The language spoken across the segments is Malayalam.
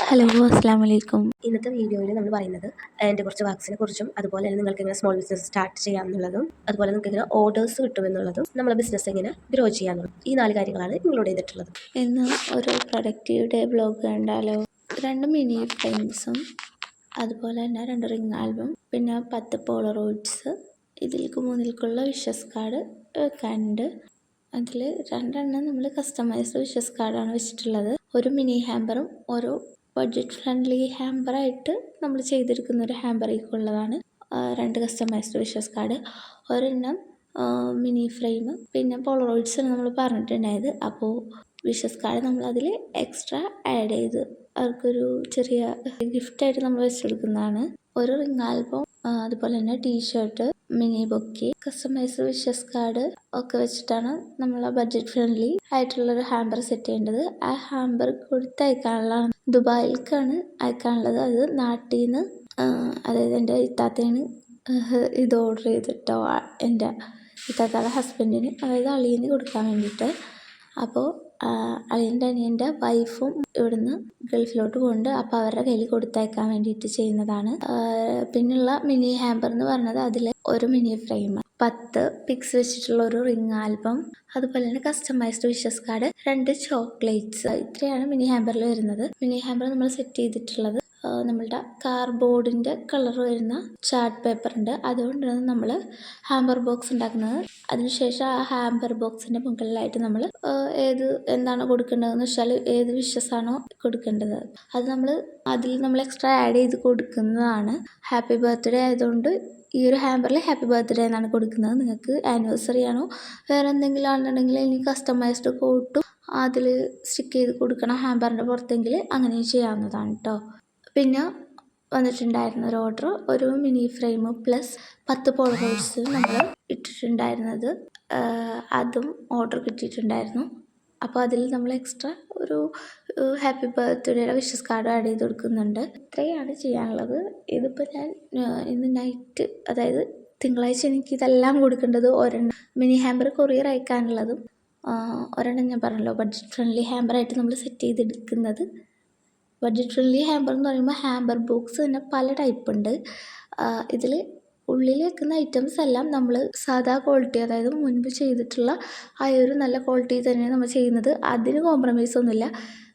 ഹലോ അസ്സാം വലൈക്കും. ഇന്നത്തെ വീഡിയോയിൽ നമ്മൾ പറയുന്നത് എൻ്റെ കുറച്ച് വർക്ക്സിനെ കുറിച്ചും അതുപോലെ തന്നെ നിങ്ങൾക്ക് എങ്ങനെ സ്മോൾ ബിസിനസ് സ്റ്റാർട്ട് ചെയ്യാമെന്നുള്ളതും അതുപോലെ നിങ്ങൾക്ക് എങ്ങനെ ഓർഡേഴ്സ് കിട്ടുമെന്നുള്ളതും നമ്മളെ ബിസിനസ് എങ്ങനെ ഗ്രോ ചെയ്യാമെന്നുള്ളതും ഈ 4 കാര്യങ്ങളാണ് നിങ്ങളോട് ചെയ്തിട്ടുള്ളത്. ഇന്ന് ഒരു പ്രൊഡക്റ്റീവ് ബ്ലോഗ് കണ്ടാലോ? 2 മിനി ഫ്രെയിംസും അതുപോലെ തന്നെ 2 റിംഗ് ആൽബം, പിന്നെ 10 പോളറോയിഡ്സ്, ഇതിലേക്ക് 3ലേക്കുള്ള വിഷസ് കാർഡ് വെക്കാനുണ്ട്. അതിൽ 2 നമ്മൾ കസ്റ്റമൈസ്ഡ് വിഷസ് കാർഡാണ് വെച്ചിട്ടുള്ളത്. ഒരു മിനി ഹാമ്പറും ഒരു ബഡ്ജറ്റ് ഫ്രണ്ട്ലി ഹാമ്പറായിട്ട് നമ്മൾ ചെയ്തെടുക്കുന്ന ഒരു ഹാമ്പറിക്കുള്ളതാണ് 2 കസ്റ്റമൈസ്ഡ് വിഷസ് കാർഡ്. ഒരെണ്ണം മിനി ഫ്രെയിം, പിന്നെ പോളറോയിഡ്സ് നമ്മൾ പറഞ്ഞിട്ടുണ്ടായത്. അപ്പോൾ വിഷസ് കാർഡ് നമ്മൾ അതിൽ എക്സ്ട്രാ ആഡ് ചെയ്ത് അവർക്കൊരു ചെറിയ ഗിഫ്റ്റായിട്ട് നമ്മൾ വെച്ചെടുക്കുന്നതാണ്. ഒരു റിംഗ് ആൽബം, അതുപോലെ തന്നെ T shirt, mini bouquet, customised wishes card ഒക്കെ വെച്ചിട്ടാണ് നമ്മൾ ബഡ്ജറ്റ് ഫ്രണ്ട്ലി ആയിട്ടുള്ളൊരു ഹാമ്പർ സെറ്റ് ചെയ്യേണ്ടത്. ആ ഹാമ്പർ കൊടുത്തയക്കാനുള്ളതാണ്, ദുബായിലേക്കാണ് അയക്കാനുള്ളത്. അത് നാട്ടിൽ നിന്ന്, അതായത് എൻ്റെ ഇത്താത്തയാണ് ഇത് ഓർഡർ ചെയ്തിട്ടോ, എൻ്റെ ഇത്താത്തയുടെ ഹസ്ബൻഡിന്, അതായത് അളിയന് കൊടുക്കാൻ വേണ്ടിയിട്ട്. അപ്പോൾ അളിയൻ്റെ അനിയൻ്റെ വൈഫും ഇവിടുന്ന് ഗൾഫിലോട്ട് പോകുന്നുണ്ട്. അപ്പോൾ അവരുടെ കയ്യിൽ കൊടുത്തയക്കാൻ വേണ്ടിയിട്ട് ചെയ്യുന്നതാണ്. പിന്നെയുള്ള മിനി ഹാമ്പർ എന്ന് പറഞ്ഞത് അതിൽ ഒരു മിനി ഫ്രെയിം, 10 പിക്സ് വെച്ചിട്ടുള്ള ഒരു റിംഗ് ആൽബം, അതുപോലെ തന്നെ കസ്റ്റമൈസ്ഡ് വിഷസ് കാർഡ്, 2 ചോക്ലേറ്റ്സ്. ഇത്രയാണ് മിനി ഹാമ്പറിൽ വരുന്നത്. മിനി ഹാമ്പർ നമ്മൾ സെറ്റ് ചെയ്തിട്ടുള്ളത് നമ്മളുടെ കാർഡ്ബോർഡിൻ്റെ കളർ വരുന്ന ചാർട്ട് പേപ്പർ ഉണ്ട്, അതുകൊണ്ടാണ് നമ്മൾ ഹാമ്പർ ബോക്സ് ഉണ്ടാക്കുന്നത്. അതിനുശേഷം ആ ഹാമ്പർ ബോക്സിൻ്റെ മുകളിലായിട്ട് നമ്മൾ എന്താണ് കൊടുക്കേണ്ടതെന്ന് വെച്ചാൽ ഏത് വിഷസാണോ കൊടുക്കേണ്ടത് അത് അതിൽ നമ്മൾ എക്സ്ട്രാ ആഡ് ചെയ്ത് കൊടുക്കുന്നതാണ്. ഹാപ്പി ബർത്ത്ഡേ ആയതുകൊണ്ട് ഈ ഒരു ഹാമ്പറിൽ ഹാപ്പി ബർത്ത്ഡേ എന്നാണ് കൊടുക്കുന്നത്. നിങ്ങൾക്ക് ആനിവേഴ്സറി ആണോ വേറെ എന്തെങ്കിലും ആണെന്നുണ്ടെങ്കിൽ ഇനി കസ്റ്റമൈസ്ഡ് കോട്ടും അതിൽ സ്റ്റിക്ക് ചെയ്ത് കൊടുക്കണം ഹാമ്പറിൻ്റെ പുറത്തെങ്കിൽ അങ്ങനെ ചെയ്യാവുന്നതാണ് കേട്ടോ. പിന്നെ വന്നിട്ടുണ്ടായിരുന്ന ഒരു ഓർഡർ ഒരു മിനി ഫ്രെയിം പ്ലസ് 10 പോളറോയിഡ്സ് നമ്മൾ ഇട്ടിട്ടുണ്ടായിരുന്നത്, അതും ഓർഡർ കിട്ടിയിട്ടുണ്ടായിരുന്നു. അപ്പോൾ അതിൽ നമ്മൾ എക്സ്ട്രാ ഒരു ഹാപ്പി ബർത്ത്ഡേയുടെ വിഷസ് കാർഡ് ആഡ് ചെയ്ത് കൊടുക്കുന്നുണ്ട്. ഇത്രയാണ് ചെയ്യാനുള്ളത്. ഇതിപ്പോൾ ഞാൻ ഇന്ന് നൈറ്റ്, അതായത് തിങ്കളാഴ്ച എനിക്ക് ഇതെല്ലാം കൊടുക്കേണ്ടത്. ഒരെണ്ണം മിനി ഹാമ്പർ കൊറിയർ അയക്കാനുള്ളതും, ഒരെണ്ണം ഞാൻ പറഞ്ഞല്ലോ ബഡ്ജറ്റ് ഫ്രണ്ട്ലി ഹാമ്പറായിട്ട് നമ്മൾ സെറ്റ് ചെയ്തെടുക്കുന്നത്. ബഡ്ജറ്റ് ഫ്രണ്ട്ലി ഹാമ്പർ എന്ന് പറയുമ്പോൾ ഹാമ്പർ ബോക്സ് തന്നെ പല ടൈപ്പ് ഉണ്ട്. ഇതിൽ ഉള്ളിൽ വെക്കുന്ന ഐറ്റംസ് എല്ലാം നമ്മൾ സാധാ ക്വാളിറ്റി, അതായത് മുൻപ് ചെയ്തിട്ടുള്ള ആ ഒരു നല്ല ക്വാളിറ്റി തന്നെയാണ് നമ്മൾ ചെയ്യുന്നത്. അതിന് കോംപ്രമൈസ് ഒന്നുമില്ല.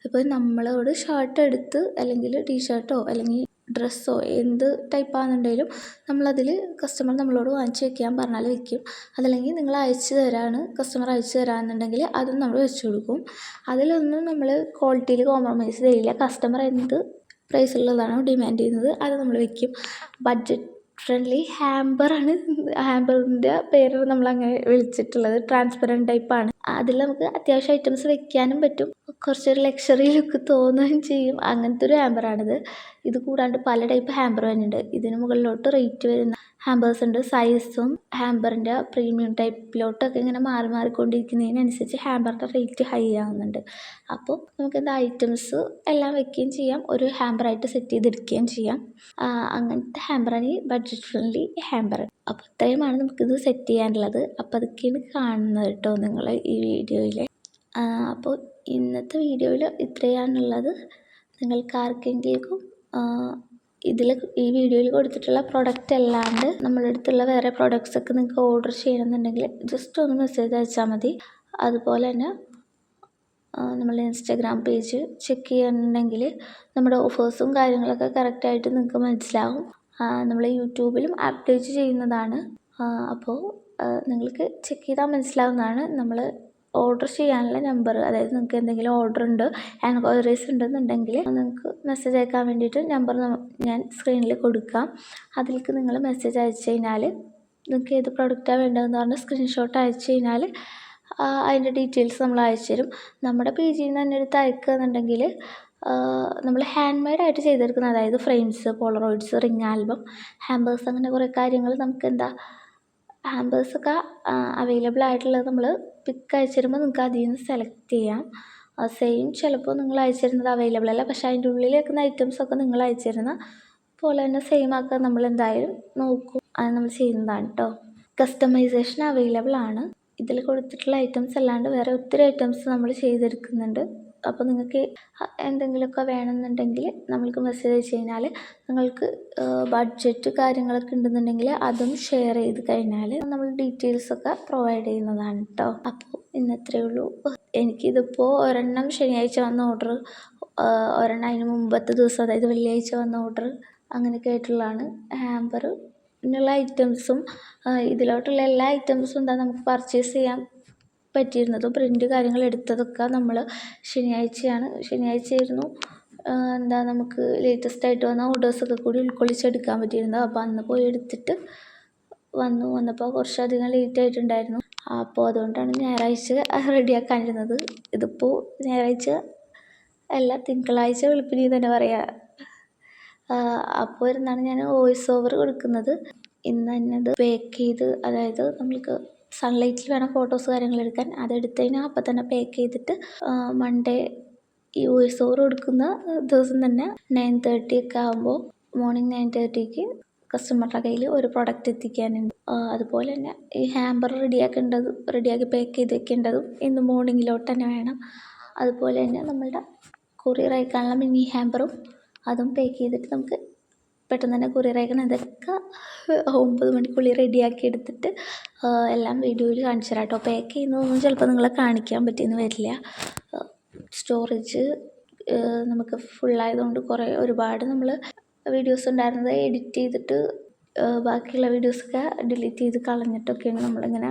ഇപ്പോൾ നമ്മളോട് ഷർട്ട് എടുത്ത് അല്ലെങ്കിൽ ടീഷർട്ടോ അല്ലെങ്കിൽ ഡ്രസ്സോ എന്ത് ടൈപ്പാണെന്നുണ്ടെങ്കിലും നമ്മളതിൽ കസ്റ്റമർ നമ്മളോട് വാങ്ങിച്ച് വെക്കാൻ പറഞ്ഞാൽ വെക്കും. അതല്ലെങ്കിൽ നിങ്ങൾ കസ്റ്റമർ അയച്ചു തരാമെന്നുണ്ടെങ്കിൽ അതും നമ്മൾ വെച്ച് കൊടുക്കും. അതിലൊന്നും നമ്മൾ ക്വാളിറ്റിയിൽ കോംപ്രമൈസ് ചെയ്യില്ല. കസ്റ്റമർ എന്ത് പ്രൈസുള്ളതാണോ ഡിമാൻഡ് ചെയ്യുന്നത് അത് നമ്മൾ വെക്കും. ബഡ്ജറ്റ് ഫ്രണ്ട്ലി ഹാമ്പറാണ്, ഹാമ്പറിൻ്റെ പേര് നമ്മളങ്ങനെ വിളിച്ചിട്ടുള്ളത്. ട്രാൻസ്പെറൻറ്റ് ടൈപ്പാണ്. അതിൽ നമുക്ക് അത്യാവശ്യം ഐറ്റംസ് വെക്കാനും പറ്റും, കുറച്ചൊരു ലക്ഷറി ലുക്ക് തോന്നുകയും ചെയ്യും. അങ്ങനത്തെ ഒരു ഹാമ്പറാണിത്. ഇത് കൂടാണ്ട് പല ടൈപ്പ് ഹാമ്പർ വരുന്നുണ്ട്. ഇതിന് മുകളിലോട്ട് റേറ്റ് വരുന്ന ഹാമ്പേഴ്സ് ഉണ്ട്. സൈസും ഹാമ്പറിൻ്റെ പ്രീമിയം ടൈപ്പിലോട്ടൊക്കെ ഇങ്ങനെ മാറിക്കൊണ്ടിരിക്കുന്നതിനനുസരിച്ച് ഹാമ്പറിൻ്റെ റേറ്റ് ഹൈ ആവുന്നുണ്ട്. അപ്പോൾ നമുക്ക് എന്താ ഐറ്റംസ് എല്ലാം വെക്കുകയും ചെയ്യാം, ഒരു ഹാമ്പറായിട്ട് സെറ്റ് ചെയ്തെടുക്കുകയും ചെയ്യാം. അങ്ങനത്തെ ഹാമ്പറാണ് ഈ ബഡ്ജറ്റ് ഫ്രണ്ട്ലി ഹാമ്പർ. അപ്പോൾ ഇത്രയുമാണ് നമുക്കിത് സെറ്റ് ചെയ്യാനുള്ളത്. അപ്പോൾ അതൊക്കെയാണ് കാണുന്നത് കേട്ടോ നിങ്ങൾ ഈ വീഡിയോയിൽ. അപ്പോൾ ഇന്നത്തെ വീഡിയോയിൽ ഇത്രയാണുള്ളത്. നിങ്ങൾക്ക് ആർക്കെങ്കിലും ഈ വീഡിയോയിൽ കൊടുത്തിട്ടുള്ള പ്രൊഡക്റ്റ് അല്ലാണ്ട് നമ്മുടെ അടുത്തുള്ള വേറെ പ്രൊഡക്ട്സൊക്കെ നിങ്ങൾക്ക് ഓർഡർ ചെയ്യണമെന്നുണ്ടെങ്കിൽ ജസ്റ്റ് ഒന്ന് മെസ്സേജ് അയച്ചാൽ മതി. അതുപോലെ തന്നെ നമ്മളുടെ ഇൻസ്റ്റാഗ്രാം പേജ് ചെക്ക് ചെയ്യാനുണ്ടെങ്കിൽ നമ്മുടെ ഓഫേഴ്സും കാര്യങ്ങളൊക്കെ കറക്റ്റായിട്ട് നിങ്ങൾക്ക് മനസ്സിലാവും. നമ്മൾ യൂട്യൂബിലും അപ്ഡേറ്റ് ചെയ്യുന്നതാണ്. അപ്പോൾ നിങ്ങൾക്ക് ചെക്ക് ചെയ്താൽ മനസ്സിലാവുന്നതാണ്. നമ്മൾ ഓർഡർ ചെയ്യാനുള്ള നമ്പർ, അതായത് നിങ്ങൾക്ക് എന്തെങ്കിലും ഓർഡർ ഉണ്ട്, എൻക്വയറീസ് ഉണ്ടെന്നുണ്ടെങ്കിൽ നിങ്ങൾക്ക് മെസ്സേജ് അയക്കാൻ വേണ്ടിയിട്ട് നമ്പർ ഞാൻ സ്ക്രീനിൽ കൊടുക്കാം. അതിലേക്ക് നിങ്ങൾ മെസ്സേജ് അയച്ചു കഴിഞ്ഞാൽ നിങ്ങൾക്ക് ഏത് പ്രൊഡക്റ്റാണ് വേണ്ടതെന്ന് പറഞ്ഞാൽ സ്ക്രീൻഷോട്ട് അയച്ചു കഴിഞ്ഞാൽ അതിൻ്റെ ഡീറ്റെയിൽസ് നമ്മൾ അയച്ചു തരും. നമ്മുടെ പേജിൽ നിന്ന് തന്നെ എടുത്ത് അയക്കുകയെന്നുണ്ടെങ്കിൽ നമ്മൾ ഹാൻഡ് മെയ്ഡായിട്ട് ചെയ്തെടുക്കുന്ന, അതായത് frames, polaroids, ring album, hampers, അങ്ങനെ കുറേ കാര്യങ്ങൾ നമുക്ക് ഹാമ്പേഴ്സൊക്കെ അവൈലബിൾ ആയിട്ടുള്ളത് നമ്മൾ പിക്ക് അയച്ചു തരുമ്പോൾ നിങ്ങൾക്ക് അതിൽ നിന്ന് സെലക്ട് ചെയ്യാം. സെയിം ചിലപ്പോൾ നിങ്ങൾ അയച്ചു തരുന്നത് അവൈലബിൾ അല്ല, പക്ഷേ അതിൻ്റെ ഉള്ളിൽ വെക്കുന്ന ഐറ്റംസൊക്കെ നിങ്ങൾ അയച്ചു തരുന്ന പോലെ തന്നെ സെയിം ആക്കാൻ നമ്മൾ എന്തായാലും നോക്കും. അത് നമ്മൾ ചെയ്യുന്നതാണ് കേട്ടോ. കസ്റ്റമൈസേഷൻ അവൈലബിൾ ആണ്. ഇതിൽ കൊടുത്തിട്ടുള്ള ഐറ്റംസ് അല്ലാണ്ട് വേറെ ഒത്തിരി ഐറ്റംസ് നമ്മൾ ചെയ്തെടുക്കുന്നുണ്ട്. അപ്പോൾ നിങ്ങൾക്ക് എന്തെങ്കിലുമൊക്കെ വേണമെന്നുണ്ടെങ്കിൽ നമ്മൾക്ക് മെസ്സേജ് അയച്ചു കഴിഞ്ഞാൽ നിങ്ങൾക്ക് ബഡ്ജറ്റ് കാര്യങ്ങളൊക്കെ ഉണ്ടെന്നുണ്ടെങ്കിൽ അതും ഷെയർ ചെയ്ത് കഴിഞ്ഞാൽ നമ്മൾ ഡീറ്റെയിൽസൊക്കെ പ്രൊവൈഡ് ചെയ്യുന്നതാണ് കേട്ടോ. അപ്പോൾ ഇന്നത്രയേ ഉള്ളൂ. എനിക്കിതിപ്പോൾ ഒരെണ്ണം ശനിയാഴ്ച വന്ന ഓർഡർ, ഒരെണ്ണം അതിന് മുമ്പത്തെ ദിവസം അതായത് വെള്ളിയാഴ്ച വന്ന ഓർഡർ, അങ്ങനെയൊക്കെ ആയിട്ടുള്ളതാണ്. ഹാമ്പർ നുള്ള ഐറ്റംസും ഇതിലോട്ടുള്ള എല്ലാ ഐറ്റംസും എന്താ നമുക്ക് പർച്ചേസ് ചെയ്യാൻ പറ്റിയിരുന്നതും പ്രിൻ്റ് കാര്യങ്ങൾ എടുത്തതൊക്കെ നമ്മൾ ശനിയാഴ്ചയായിരുന്നു എന്താ നമുക്ക് ലേറ്റസ്റ്റ് ആയിട്ട് വന്ന ഓർഡേഴ്സൊക്കെ കൂടി ഉൾക്കൊള്ളിച്ചെടുക്കാൻ പറ്റിയിരുന്നത്. അപ്പോൾ അന്ന് പോയി എടുത്തിട്ട് വന്നപ്പോൾ കുറച്ചധികം ലേറ്റ് ആയിട്ടുണ്ടായിരുന്നു. അപ്പോൾ അതുകൊണ്ടാണ് ഞായറാഴ്ച റെഡിയാക്കാനിരുന്നത്. ഇതിപ്പോൾ ഞായറാഴ്ച അല്ല, തിങ്കളാഴ്ച വെളുപ്പിന് തന്നെ പറയാം. അപ്പോൾ ഇരുന്നാണ് ഞാൻ വോയിസ് ഓവർ കൊടുക്കുന്നത്. ഇന്ന് തന്നെ അത് പേക്ക് ചെയ്ത്, അതായത് നമ്മൾക്ക് സൺലൈറ്റിൽ വേണം ഫോട്ടോസ് കാര്യങ്ങൾ എടുക്കാൻ, അതെടുത്തതിന് അപ്പം തന്നെ പേക്ക് ചെയ്തിട്ട് മൺഡേ ഈ വോയിസ് ഓവർ കൊടുക്കുന്ന ദിവസം തന്നെ 9:30 ഒക്കെ ആകുമ്പോൾ, മോർണിംഗ് 9:30ക്ക് കസ്റ്റമറുടെ കയ്യിൽ ഒരു പ്രൊഡക്റ്റ് എത്തിക്കാനുണ്ട്. അതുപോലെ തന്നെ ഈ ഹാമ്പർ റെഡിയാക്കി പേക്ക് ചെയ്ത് വെക്കേണ്ടതും ഇന്ന് മോർണിംഗിലോട്ട് തന്നെ വേണം. അതുപോലെ തന്നെ നമ്മളുടെ കൊറിയർ അയക്കാനുള്ള മിനി ഹാമ്പറും അതും പേക്ക് ചെയ്തിട്ട് നമുക്ക് പെട്ടെന്ന് തന്നെ കൊറിയർ അയക്കണം. ഇതൊക്കെ 9 മണിക്കുള്ളിൽ റെഡിയാക്കി എടുത്തിട്ട് എല്ലാം വീഡിയോയിൽ കാണിച്ചു തരാം കേട്ടോ. പേക്ക് ചെയ്യുന്നതൊന്നും ചിലപ്പോൾ നിങ്ങളെ കാണിക്കാൻ പറ്റിയെന്ന് വരില്ല. സ്റ്റോറേജ് നമുക്ക് ഫുള്ളായതുകൊണ്ട് ഒരുപാട് നമ്മൾ വീഡിയോസ് ഉണ്ടായിരുന്നത് എഡിറ്റ് ചെയ്തിട്ട് ബാക്കിയുള്ള വീഡിയോസൊക്കെ ഡിലീറ്റ് ചെയ്ത് കളഞ്ഞിട്ടൊക്കെയാണ് നമ്മളിങ്ങനെ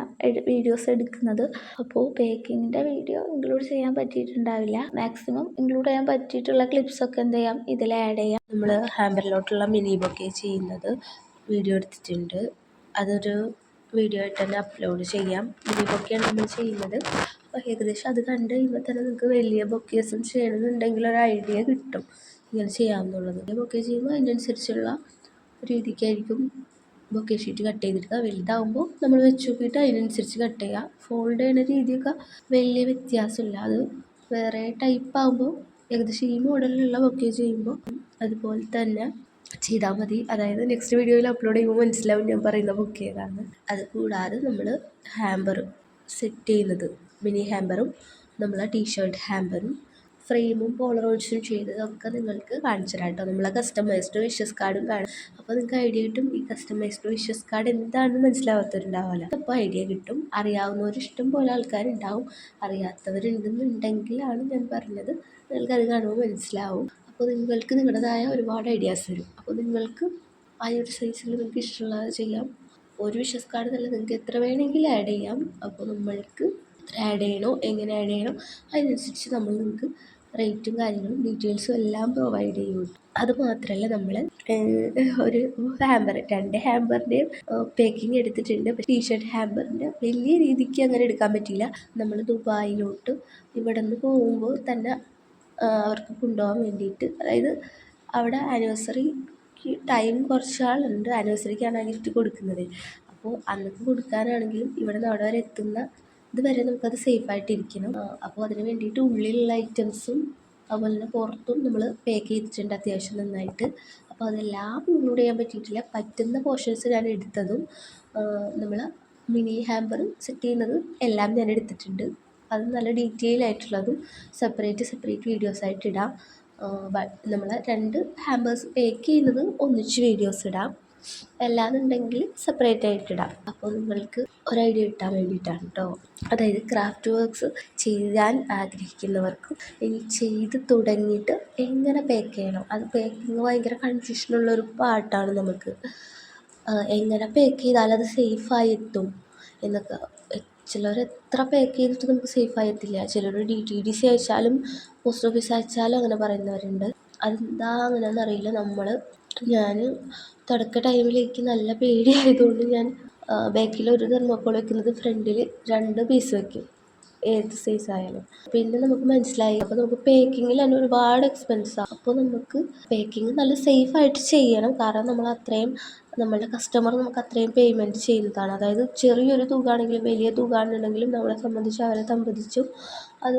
വീഡിയോസ് എടുക്കുന്നത്. അപ്പോൾ പേക്കിങ്ങിൻ്റെ വീഡിയോ ഇൻക്ലൂഡ് ചെയ്യാൻ പറ്റിയിട്ടുണ്ടാവില്ല. മാക്സിമം ഇൻക്ലൂഡ് ചെയ്യാൻ പറ്റിയിട്ടുള്ള ക്ലിപ്സൊക്കെ എന്ത് ചെയ്യാം, ഇതിൽ ആഡ് ചെയ്യാം. നമ്മൾ ഹാമ്പറിലോട്ടുള്ള മിനി ബൊക്കെ ചെയ്യുന്നത് വീഡിയോ എടുത്തിട്ടുണ്ട്. അതൊരു വീഡിയോ ആയിട്ട് തന്നെ അപ്ലോഡ് ചെയ്യാം. മിനി ബൊക്കെയാണ് നമ്മൾ ചെയ്യുന്നത്. അപ്പോൾ ഏകദേശം അത് കണ്ട് കഴിയുമ്പോൾ തന്നെ നിങ്ങൾക്ക് വലിയ ബൊക്കേസും ചെയ്യണമെന്നുണ്ടെങ്കിൽ ഒരു ഐഡിയ കിട്ടും ഇങ്ങനെ ചെയ്യാമെന്നുള്ളത്. ബൊക്കെ ചെയ്യുമ്പോൾ അതിനനുസരിച്ചുള്ള രീതിക്കായിരിക്കും ബൊക്കെ ഷീറ്റ് കട്ട് ചെയ്തെടുക്കുക. വലുതാവുമ്പോൾ നമ്മൾ വെച്ച് നോക്കിയിട്ട് അതിനനുസരിച്ച് കട്ട് ചെയ്യുക. ഫോൾഡ് ചെയ്യുന്ന രീതിയൊക്കെ വലിയ വ്യത്യാസമില്ല. അത് വേറെ ടൈപ്പ് ആകുമ്പോൾ ഏകദേശം ഈ മോഡലിലുള്ള ബൊക്കെ ചെയ്യുമ്പോൾ അതുപോലെ തന്നെ ചെയ്താൽ മതി. അതായത് നെക്സ്റ്റ് വീഡിയോയിൽ അപ്ലോഡ് ചെയ്യുമ്പോൾ മനസ്സിലാവും ഞാൻ പറയുന്ന ബൊക്കെ ഏതാണ്. അത് കൂടാതെ നമ്മൾ ഹാമ്പർ സെറ്റ് ചെയ്യുന്നത്, മിനി ഹാമ്പറും നമ്മളെ ടീഷർട്ട് ഹാമ്പറും ഫ്രെയിമും പോളറോയിഡ്സും ചെയ്തതൊക്കെ നിങ്ങൾക്ക് കാണിച്ചു തരാം കേട്ടോ. നമ്മളെ കസ്റ്റമൈസ്ഡ് വിഷസ് കാർഡും കാണാം. അപ്പോൾ നിങ്ങൾക്ക് ഐഡിയ കിട്ടും. ഈ കസ്റ്റമൈസ്ഡ് വിഷസ് കാർഡ് എന്താണെന്ന് മനസ്സിലാവാത്തവരുണ്ടാവില്ല. അപ്പോൾ ഐഡിയ കിട്ടും. അറിയാവുന്നവർ ഇഷ്ടം പോലെ ആൾക്കാരുണ്ടാവും. അറിയാത്തവരുണ്ടെന്നുണ്ടെങ്കിലാണ് ഞാൻ പറഞ്ഞത്. നിങ്ങൾക്കത് കാണുമ്പോൾ മനസ്സിലാവും. അപ്പോൾ നിങ്ങൾക്ക് നിങ്ങളുടേതായ ഒരുപാട് ഐഡിയാസ് വരും. അപ്പോൾ നിങ്ങൾക്ക് ആ ഒരു സൈസിൽ നിങ്ങൾക്ക് ഇഷ്ടമുള്ളത് ചെയ്യാം. ഒരു വിഷസ് കാർഡ് നല്ല നിങ്ങൾക്ക് എത്ര വേണമെങ്കിലും ആഡ് ചെയ്യാം. അപ്പോൾ നമ്മൾക്ക് എത്ര ആഡ് ചെയ്യണോ, എങ്ങനെ ആഡ് ചെയ്യണം, അതിനനുസരിച്ച് നമ്മൾ നിങ്ങൾക്ക് റേറ്റും കാര്യങ്ങളും ഡീറ്റെയിൽസും എല്ലാം പ്രൊവൈഡ് ചെയ്യും. അതുമാത്രമല്ല, നമ്മൾ ഒരു ഹാമ്പർ 2 ഹാമ്പറിൻ്റെയും പേക്കിങ് എടുത്തിട്ടുണ്ട്. ടീഷർട്ട് ഹാമ്പറിൻ്റെ വലിയ രീതിക്ക് അങ്ങനെ എടുക്കാൻ പറ്റില്ല. നമ്മൾ ദുബായിലോട്ട് ഇവിടെ നിന്ന് പോകുമ്പോൾ തന്നെ അവർക്ക് കൊണ്ടുപോകാൻ വേണ്ടിയിട്ട്, അതായത് അവിടെ ആനിവേഴ്സറിക്ക് ടൈം കുറച്ചാളുണ്ട്. ആനിവേഴ്സറിക്കാണ് ഗിഫ്റ്റ് കൊടുക്കുന്നത്. അപ്പോൾ അന്നൊക്കെ കൊടുക്കാനാണെങ്കിലും ഇവിടെ നിന്ന് അവിടെ വരെ എത്തുന്ന ഇതുവരെ നമുക്കത് സേഫായിട്ടിരിക്കണം. അപ്പോൾ അതിന് വേണ്ടിയിട്ട് ഉള്ളിലുള്ള ഐറ്റംസും അതുപോലെ തന്നെ പുറത്തും നമ്മൾ പേക്ക് ചെയ്തിട്ടുണ്ട് അത്യാവശ്യം നന്നായിട്ട്. അപ്പോൾ അതെല്ലാം ഇൻക്ലൂഡ് ചെയ്യാൻ പറ്റിയിട്ടില്ല. പറ്റുന്ന പോർഷൻസ് ഞാൻ എടുത്തതും നമ്മൾ മിനി ഹാമ്പർ സെറ്റ് ചെയ്യുന്നതും എല്ലാം ഞാൻ എടുത്തിട്ടുണ്ട്. അത് നല്ല ഡീറ്റെയിൽ ആയിട്ടുള്ളതും സെപ്പറേറ്റ് വീഡിയോസായിട്ട് ഇടാം. നമ്മൾ 2 ഹാമ്പേഴ്സ് പേക്ക് ചെയ്യുന്നത് ഒന്നിച്ച് വീഡിയോസ് ഇടാം. അല്ലാന്നുണ്ടെങ്കിൽ സെപ്പറേറ്റ് ആയിട്ടിടാം. അപ്പോൾ നിങ്ങൾക്ക് ഒരു ഐഡിയ കിട്ടാൻ വേണ്ടിയിട്ടാണ് കേട്ടോ. അതായത് ക്രാഫ്റ്റ് വർക്ക്സ് ചെയ്യാൻ ആഗ്രഹിക്കുന്നവർക്കും ഇനി ചെയ്ത് തുടങ്ങിയിട്ട് എങ്ങനെ പേക്ക് ചെയ്യണം, അത് പേക്കിങ് ഭയങ്കര കൺഫ്യൂഷനുള്ളൊരു പാർട്ടാണ് നമുക്ക്. എങ്ങനെ പേക്ക് ചെയ്താൽ അത് സേഫായി എത്തും എന്നൊക്കെ. ചിലർ എത്ര പേക്ക് ചെയ്തിട്ട് നമുക്ക് സേഫായി എത്തില്ല. ചിലർ DTDC അയച്ചാലും പോസ്റ്റ് ഓഫീസ് അയച്ചാലും അങ്ങനെ പറയുന്നവരുണ്ട്. അതെന്താ അങ്ങനെയാണെന്ന് അറിയില്ല. ഞാൻ തുടക്ക ടൈമിലേക്ക് നല്ല പേടിയായതുകൊണ്ട് ഞാൻ ബാക്കിൽ ഒരു തെർമോക്കോൾ വെക്കുന്നത് ഫ്രണ്ടിൽ 2 പീസ് വയ്ക്കും, ഏത് സൈസ് ആയാലും. പിന്നെ നമുക്ക് മനസ്സിലായി, അപ്പോൾ നമുക്ക് പേക്കിങ്ങിൽ തന്നെ ഒരുപാട് എക്സ്പെൻസാണ്. അപ്പോൾ നമുക്ക് പേക്കിങ് നല്ല സേഫായിട്ട് ചെയ്യണം. കാരണം നമ്മളുടെ കസ്റ്റമർ നമുക്ക് അത്രയും പേയ്മെൻറ്റ് ചെയ്യുന്നതാണ്. അതായത് ചെറിയൊരു തുക ആണെങ്കിലും വലിയ തുക ആണെന്നുണ്ടെങ്കിലും നമ്മളെ സംബന്ധിച്ച് അവരെ സംബന്ധിച്ചും അത്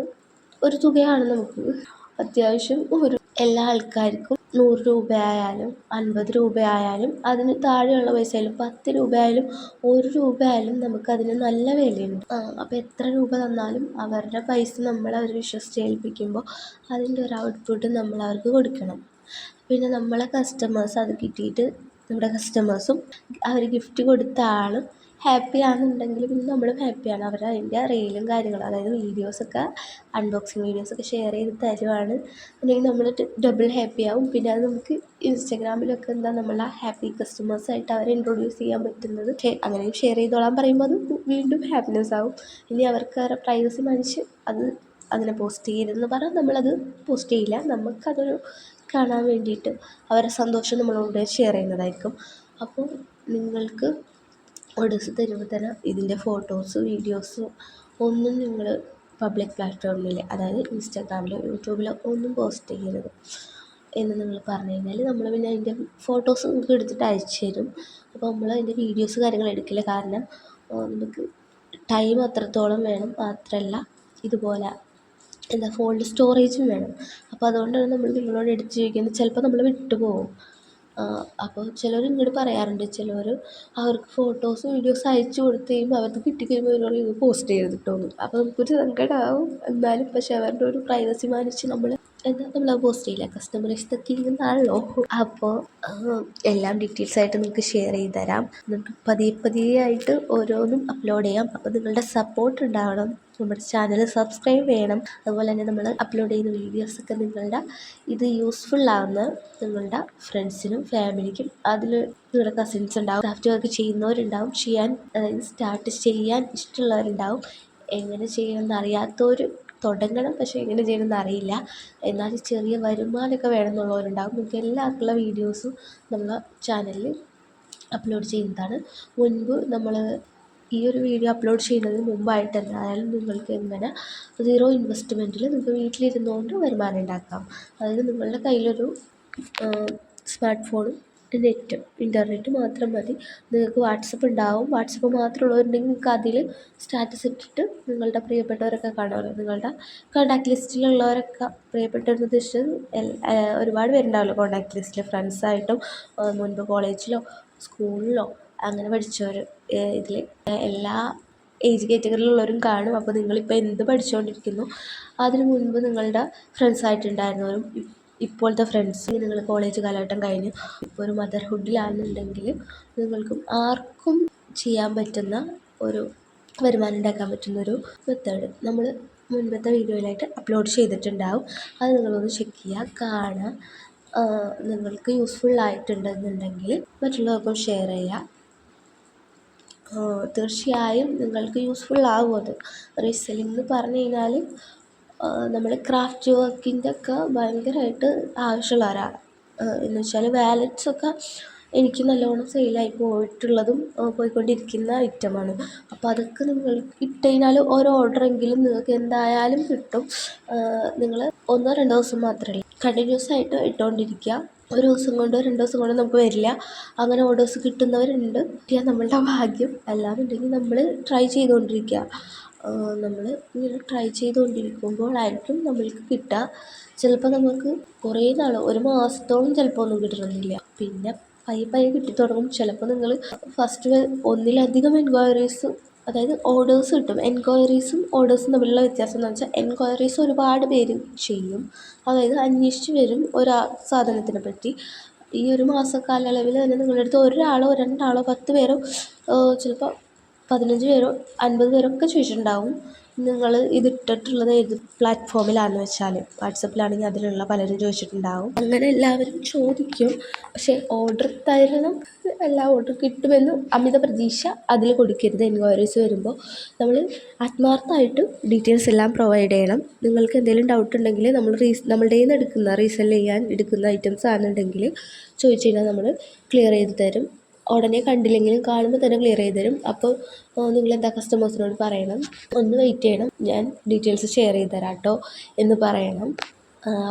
ഒരു തുകയാണ്. നമുക്ക് അത്യാവശ്യം ഒരു എല്ലാ ആൾക്കാർക്കും 100 രൂപയായാലും 50 രൂപയായാലും അതിന് താഴെയുള്ള പൈസയായാലും 10 രൂപയായാലും 1 രൂപയായാലും നമുക്കതിന് നല്ല വിലയുണ്ട്. അപ്പോൾ എത്ര രൂപ തന്നാലും അവരുടെ പൈസ അവർ വിശ്വസിച്ച് ഏൽപ്പിക്കുമ്പോൾ അതിൻ്റെ ഒരു ഔട്ട്പുട്ട് നമ്മൾ അവർക്ക് കൊടുക്കണം. പിന്നെ നമ്മളെ കസ്റ്റമേഴ്സ് അത് കിട്ടിയിട്ട് നമ്മുടെ കസ്റ്റമേഴ്സും അവർ ഗിഫ്റ്റ് കൊടുത്ത ആളും ഹാപ്പി ആണെന്നുണ്ടെങ്കിൽ പിന്നെ നമ്മളും ഹാപ്പിയാണ്. അവർ അതിൻ്റെ റീലും കാര്യങ്ങളും അതായത് വീഡിയോസൊക്കെ അൺബോക്സിങ് വീഡിയോസൊക്കെ ഷെയർ ചെയ്ത് തരുവാണ് അല്ലെങ്കിൽ നമ്മൾ ഡബിൾ ഹാപ്പി ആവും. പിന്നെ അത് നമുക്ക് ഇൻസ്റ്റാഗ്രാമിലൊക്കെ നമ്മളെ ഹാപ്പി കസ്റ്റമേഴ്സായിട്ട് അവരെ ഇൻട്രൊഡ്യൂസ് ചെയ്യാൻ പറ്റുന്നത് അങ്ങനെ ഷെയർ ചെയ്തോളാൻ പറയുമ്പോൾ അത് വീണ്ടും ഹാപ്പിനെസ് ആവും. ഇനി അവർക്ക് അവരുടെ പ്രൈവസി മാനിച്ച് അത് അങ്ങനെ പോസ്റ്റ് ചെയ്യരുതെന്ന് പറഞ്ഞാൽ നമ്മളത് പോസ്റ്റ് ചെയ്യില്ല. നമുക്കതൊരു കാണാൻ വേണ്ടിയിട്ട് അവരുടെ സന്തോഷം നമ്മളോട് ഷെയർ ചെയ്യുന്നതായിരിക്കും. അപ്പോൾ നിങ്ങൾക്ക് ഓർഡേഴ്സ് തരുമ്പോൾ തന്നെ ഇതിൻ്റെ ഫോട്ടോസ് വീഡിയോസ് ഒന്നും നിങ്ങൾ പബ്ലിക് പ്ലാറ്റ്ഫോമിൽ അതായത് ഇൻസ്റ്റാഗ്രാമിലോ യൂട്യൂബിലോ ഒന്നും പോസ്റ്റ് ചെയ്യരുത് എന്ന് നിങ്ങൾ പറഞ്ഞു കഴിഞ്ഞാൽ നമ്മൾ പിന്നെ അതിൻ്റെ ഫോട്ടോസ് നിങ്ങൾക്ക് എടുത്തിട്ട് അയച്ചു തരും. അപ്പോൾ നമ്മൾ അതിൻ്റെ വീഡിയോസ് കാര്യങ്ങൾ എടുക്കില്ല. കാരണം നമുക്ക് ടൈം അത്രത്തോളം വേണം. മാത്രമല്ല ഇതുപോലെ ഫോണിൽ സ്റ്റോറേജും വേണം. അപ്പോൾ അതുകൊണ്ടാണ് നമ്മൾ നിങ്ങളോട് എടുത്ത് ചോദിക്കുന്നത്. ചിലപ്പോൾ നമ്മൾ വിട്ടുപോകും. അപ്പോൾ ചിലർ ഇങ്ങോട്ട് പറയാറുണ്ട്, ചിലർ അവർക്ക് ഫോട്ടോസ് വീഡിയോസ് അയച്ചു കൊടുത്ത് കഴിയുമ്പോൾ അവർക്ക് കിട്ടിക്കഴിയുമ്പോൾ ഇവരോട് ഇത് പോസ്റ്റ് ചെയ്ത് കിട്ടുമെന്ന്. അപ്പോൾ നമുക്കൊരു സങ്കടമാവും. എന്നാലും പക്ഷെ അവരുടെ ഒരു പ്രൈവസി മാനിച്ച് നമ്മളത് പോസ്റ്റ് ചെയ്യില്ല. കസ്റ്റമർ ഈസ് ദ കിങ് എന്നാണല്ലോ. അപ്പോൾ എല്ലാം ഡീറ്റെയിൽസ് ആയിട്ട് നിങ്ങൾക്ക് ഷെയർ ചെയ്ത് തരാം. നമുക്ക് പതിയെ ആയിട്ട് ഓരോന്നും അപ്ലോഡ് ചെയ്യാം. അപ്പോൾ നിങ്ങളുടെ സപ്പോർട്ട് ഉണ്ടാവണം. നമ്മുടെ ചാനൽ സബ്സ്ക്രൈബ് ചെയ്യണം. അതുപോലെ തന്നെ നമ്മൾ അപ്ലോഡ് ചെയ്യുന്ന വീഡിയോസൊക്കെ നിങ്ങളുടെ ഇത് യൂസ്ഫുൾ ആവുന്ന നിങ്ങളുടെ ഫ്രണ്ട്സിനും ഫാമിലിക്കും അതിൽ നിങ്ങളുടെ കസിൻസ് ഉണ്ടാവും, ക്രാഫ്റ്റ് വർക്ക് ചെയ്യുന്നവരുണ്ടാവും, അതായത് സ്റ്റാർട്ട് ചെയ്യാൻ ഇഷ്ടമുള്ളവരുണ്ടാവും, എങ്ങനെ ചെയ്യണമെന്ന് അറിയാത്തവർ തുടങ്ങണം പക്ഷേ എങ്ങനെ ചെയ്യണമെന്ന് അറിയില്ല, എന്നാൽ ചെറിയ വരുമാനമൊക്കെ വേണമെന്നുള്ളവരുണ്ടാവും. നിങ്ങൾക്ക് എല്ലാവർക്കുള്ള വീഡിയോസും നമ്മളെ ചാനലിൽ അപ്ലോഡ് ചെയ്യുന്നതാണ്. മുൻപ് നമ്മൾ ഈ ഒരു വീഡിയോ അപ്ലോഡ് ചെയ്യുന്നതിന് മുമ്പായിട്ട് എന്തായാലും നിങ്ങൾക്ക് എങ്ങനെ 0 ഇൻവെസ്റ്റ്മെൻറ്റിൽ നിങ്ങൾക്ക് വീട്ടിലിരുന്നുകൊണ്ട് വരുമാനം ഉണ്ടാക്കാം. അതായത് നിങ്ങളുടെ കയ്യിലൊരു സ്മാർട്ട് ഫോണും ഇൻ്റർനെറ്റ് മാത്രം മതി. നിങ്ങൾക്ക് വാട്സപ്പ് ഉണ്ടാവും. വാട്സപ്പ് മാത്രമുള്ളവരുണ്ടെങ്കിൽ നിങ്ങൾക്ക് അതിൽ സ്റ്റാറ്റസ് ഇട്ടിട്ട് നിങ്ങളുടെ പ്രിയപ്പെട്ടവരൊക്കെ കാണുമല്ലോ. നിങ്ങളുടെ കോൺടാക്ട് ലിസ്റ്റിലുള്ളവരൊക്കെ പ്രിയപ്പെട്ടവരെന്ന് ഉദ്ദേശിച്ചത് ഒരുപാട് പേരുണ്ടാവുമല്ലോ കോൺടാക്ട് ലിസ്റ്റിൽ. ഫ്രണ്ട്സായിട്ടും മുൻപ് കോളേജിലോ സ്കൂളിലോ അങ്ങനെ പഠിച്ചവർ ഇതിൽ എല്ലാ ഏജ് കാറ്റഗറിയിലുള്ളവരും കാണും. അപ്പോൾ നിങ്ങളിപ്പോൾ എന്ത് പഠിച്ചുകൊണ്ടിരിക്കുന്നു അതിന് മുൻപ് നിങ്ങളുടെ ഫ്രണ്ട്സായിട്ടുണ്ടായിരുന്നവരും ഇപ്പോഴത്തെ ഫ്രണ്ട്സ് നിങ്ങൾ കോളേജ് കാലഘട്ടം കഴിഞ്ഞ് ഇപ്പോൾ ഒരു മദർഹുഡിലാണെന്നുണ്ടെങ്കിൽ നിങ്ങൾക്കും ആർക്കും ചെയ്യാൻ പറ്റുന്ന ഒരു വരുമാനം ഉണ്ടാക്കാൻ പറ്റുന്നൊരു മെത്തേഡ് നമ്മൾ മുൻപത്തെ വീഡിയോയിലായിട്ട് അപ്ലോഡ് ചെയ്തിട്ടുണ്ടാവും. അത് നിങ്ങളൊന്ന് ചെക്ക് ചെയ്യുക, കാണുക. നിങ്ങൾക്ക് യൂസ്ഫുൾ ആയിട്ടുണ്ടെന്നുണ്ടെങ്കിൽ മറ്റുള്ളവർക്കും ഷെയർ ചെയ്യുക. തീർച്ചയായും നിങ്ങൾക്ക് യൂസ്ഫുൾ ആകും. അത് റീസെല്ലിംഗ് എന്ന് പറഞ്ഞു കഴിഞ്ഞാൽ നമ്മൾ ക്രാഫ്റ്റ് വർക്കിൻ്റെ ഒക്കെ ഭയങ്കരമായിട്ട് ആവശ്യമുള്ളവരാണ്. എന്ന് വെച്ചാൽ വാലറ്റ്സൊക്കെ എനിക്ക് നല്ലോണം സെയിലായി പോയിട്ടുള്ളതും പോയിക്കൊണ്ടിരിക്കുന്ന ഐറ്റമാണ്. അപ്പോൾ അതൊക്കെ നിങ്ങൾ ഇട്ട് കഴിഞ്ഞാൽ ഓരോ ഓർഡറെങ്കിലും നിങ്ങൾക്ക് എന്തായാലും കിട്ടും. നിങ്ങൾ 1-2 ദിവസം മാത്രമല്ല കണ്ടിന്യൂസ് ആയിട്ട് ഇട്ടുകൊണ്ടിരിക്കുക. ഒരു ദിവസം കൊണ്ടോ 2 ദിവസം കൊണ്ടോ നമുക്ക് വരില്ല. അങ്ങനെ ഓർഡേഴ്സ് കിട്ടുന്നവരുണ്ട്. കിട്ടിയാൽ നമ്മളുടെ ഭാഗ്യം. അല്ലാന്നുണ്ടെങ്കിൽ നമ്മൾ ട്രൈ ചെയ്തുകൊണ്ടിരിക്കുക. നമ്മൾ ഇങ്ങനെ ട്രൈ ചെയ്തുകൊണ്ടിരിക്കുമ്പോഴായിരിക്കും നമ്മൾക്ക് കിട്ടുക. ചിലപ്പോൾ നമുക്ക് കുറേ നാൾ 1 മാസത്തോളം ചിലപ്പോൾ ഒന്നും കിട്ടണമെന്നില്ല. പിന്നെ പയ്യെ കിട്ടി തുടങ്ങും. ചിലപ്പോൾ നിങ്ങൾ ഫസ്റ്റ് ഒന്നിലധികം എൻക്വയറീസ് അതായത് ഓർഡേഴ്സ് കിട്ടും. എൻക്വയറീസും ഓർഡേഴ്സും തമ്മിലുള്ള വ്യത്യാസം എന്ന് വെച്ചാൽ എൻക്വയറീസ് ഒരുപാട് പേര് ചെയ്യും, അതായത് അന്വേഷിച്ച് വരും ഒരു സാധനത്തിനെ പറ്റി. ഈ 1 മാസ കാലയളവിൽ തന്നെ നിങ്ങളുടെ അടുത്ത് 1 ആളോ 2 ആളോ 10 പേരോ ചിലപ്പോൾ 15 പേരോ 50 പേരോ ഒക്കെ ചോദിച്ചിട്ടുണ്ടാവും നിങ്ങൾ ഇതിട്ടിട്ടുള്ളത് ഏത് പ്ലാറ്റ്ഫോമിലാണെന്ന് വെച്ചാൽ. വാട്സപ്പിലാണെങ്കിൽ അതിലുള്ള പലരും ചോദിച്ചിട്ടുണ്ടാവും. അങ്ങനെ എല്ലാവരും ചോദിക്കും. പക്ഷേ ഓർഡർ തരണം, എല്ലാ ഓർഡർ കിട്ടുമെന്ന് അമിത പ്രതീക്ഷ അതിൽ കൊടുക്കരുത്. എൻക്വയറീസ് വരുമ്പോൾ നമ്മൾ ആത്മാർത്ഥമായിട്ട് ഡീറ്റെയിൽസ് എല്ലാം പ്രൊവൈഡ് ചെയ്യണം. നിങ്ങൾക്ക് എന്തെങ്കിലും ഡൗട്ട് ഉണ്ടെങ്കിൽ നമ്മളുടെ കയ്യിൽ നിന്ന് റീസെൽ ചെയ്യാൻ എടുക്കുന്ന ഐറ്റംസ് ആണെന്നുണ്ടെങ്കിൽ ചോദിച്ചു കഴിഞ്ഞാൽ നമ്മൾ ക്ലിയർ ചെയ്ത് തരും. ഉടനെ കണ്ടില്ലെങ്കിലും കാണുമ്പോൾ തന്നെ ക്ലിയർ ചെയ്ത് തരും. അപ്പോൾ നിങ്ങളെന്താ കസ്റ്റമേഴ്സിനോട് പറയണം, ഒന്ന് വെയിറ്റ് ചെയ്യണം, ഞാൻ ഡീറ്റെയിൽസ് ഷെയർ ചെയ്ത് തരാം കേട്ടോ എന്ന് പറയണം.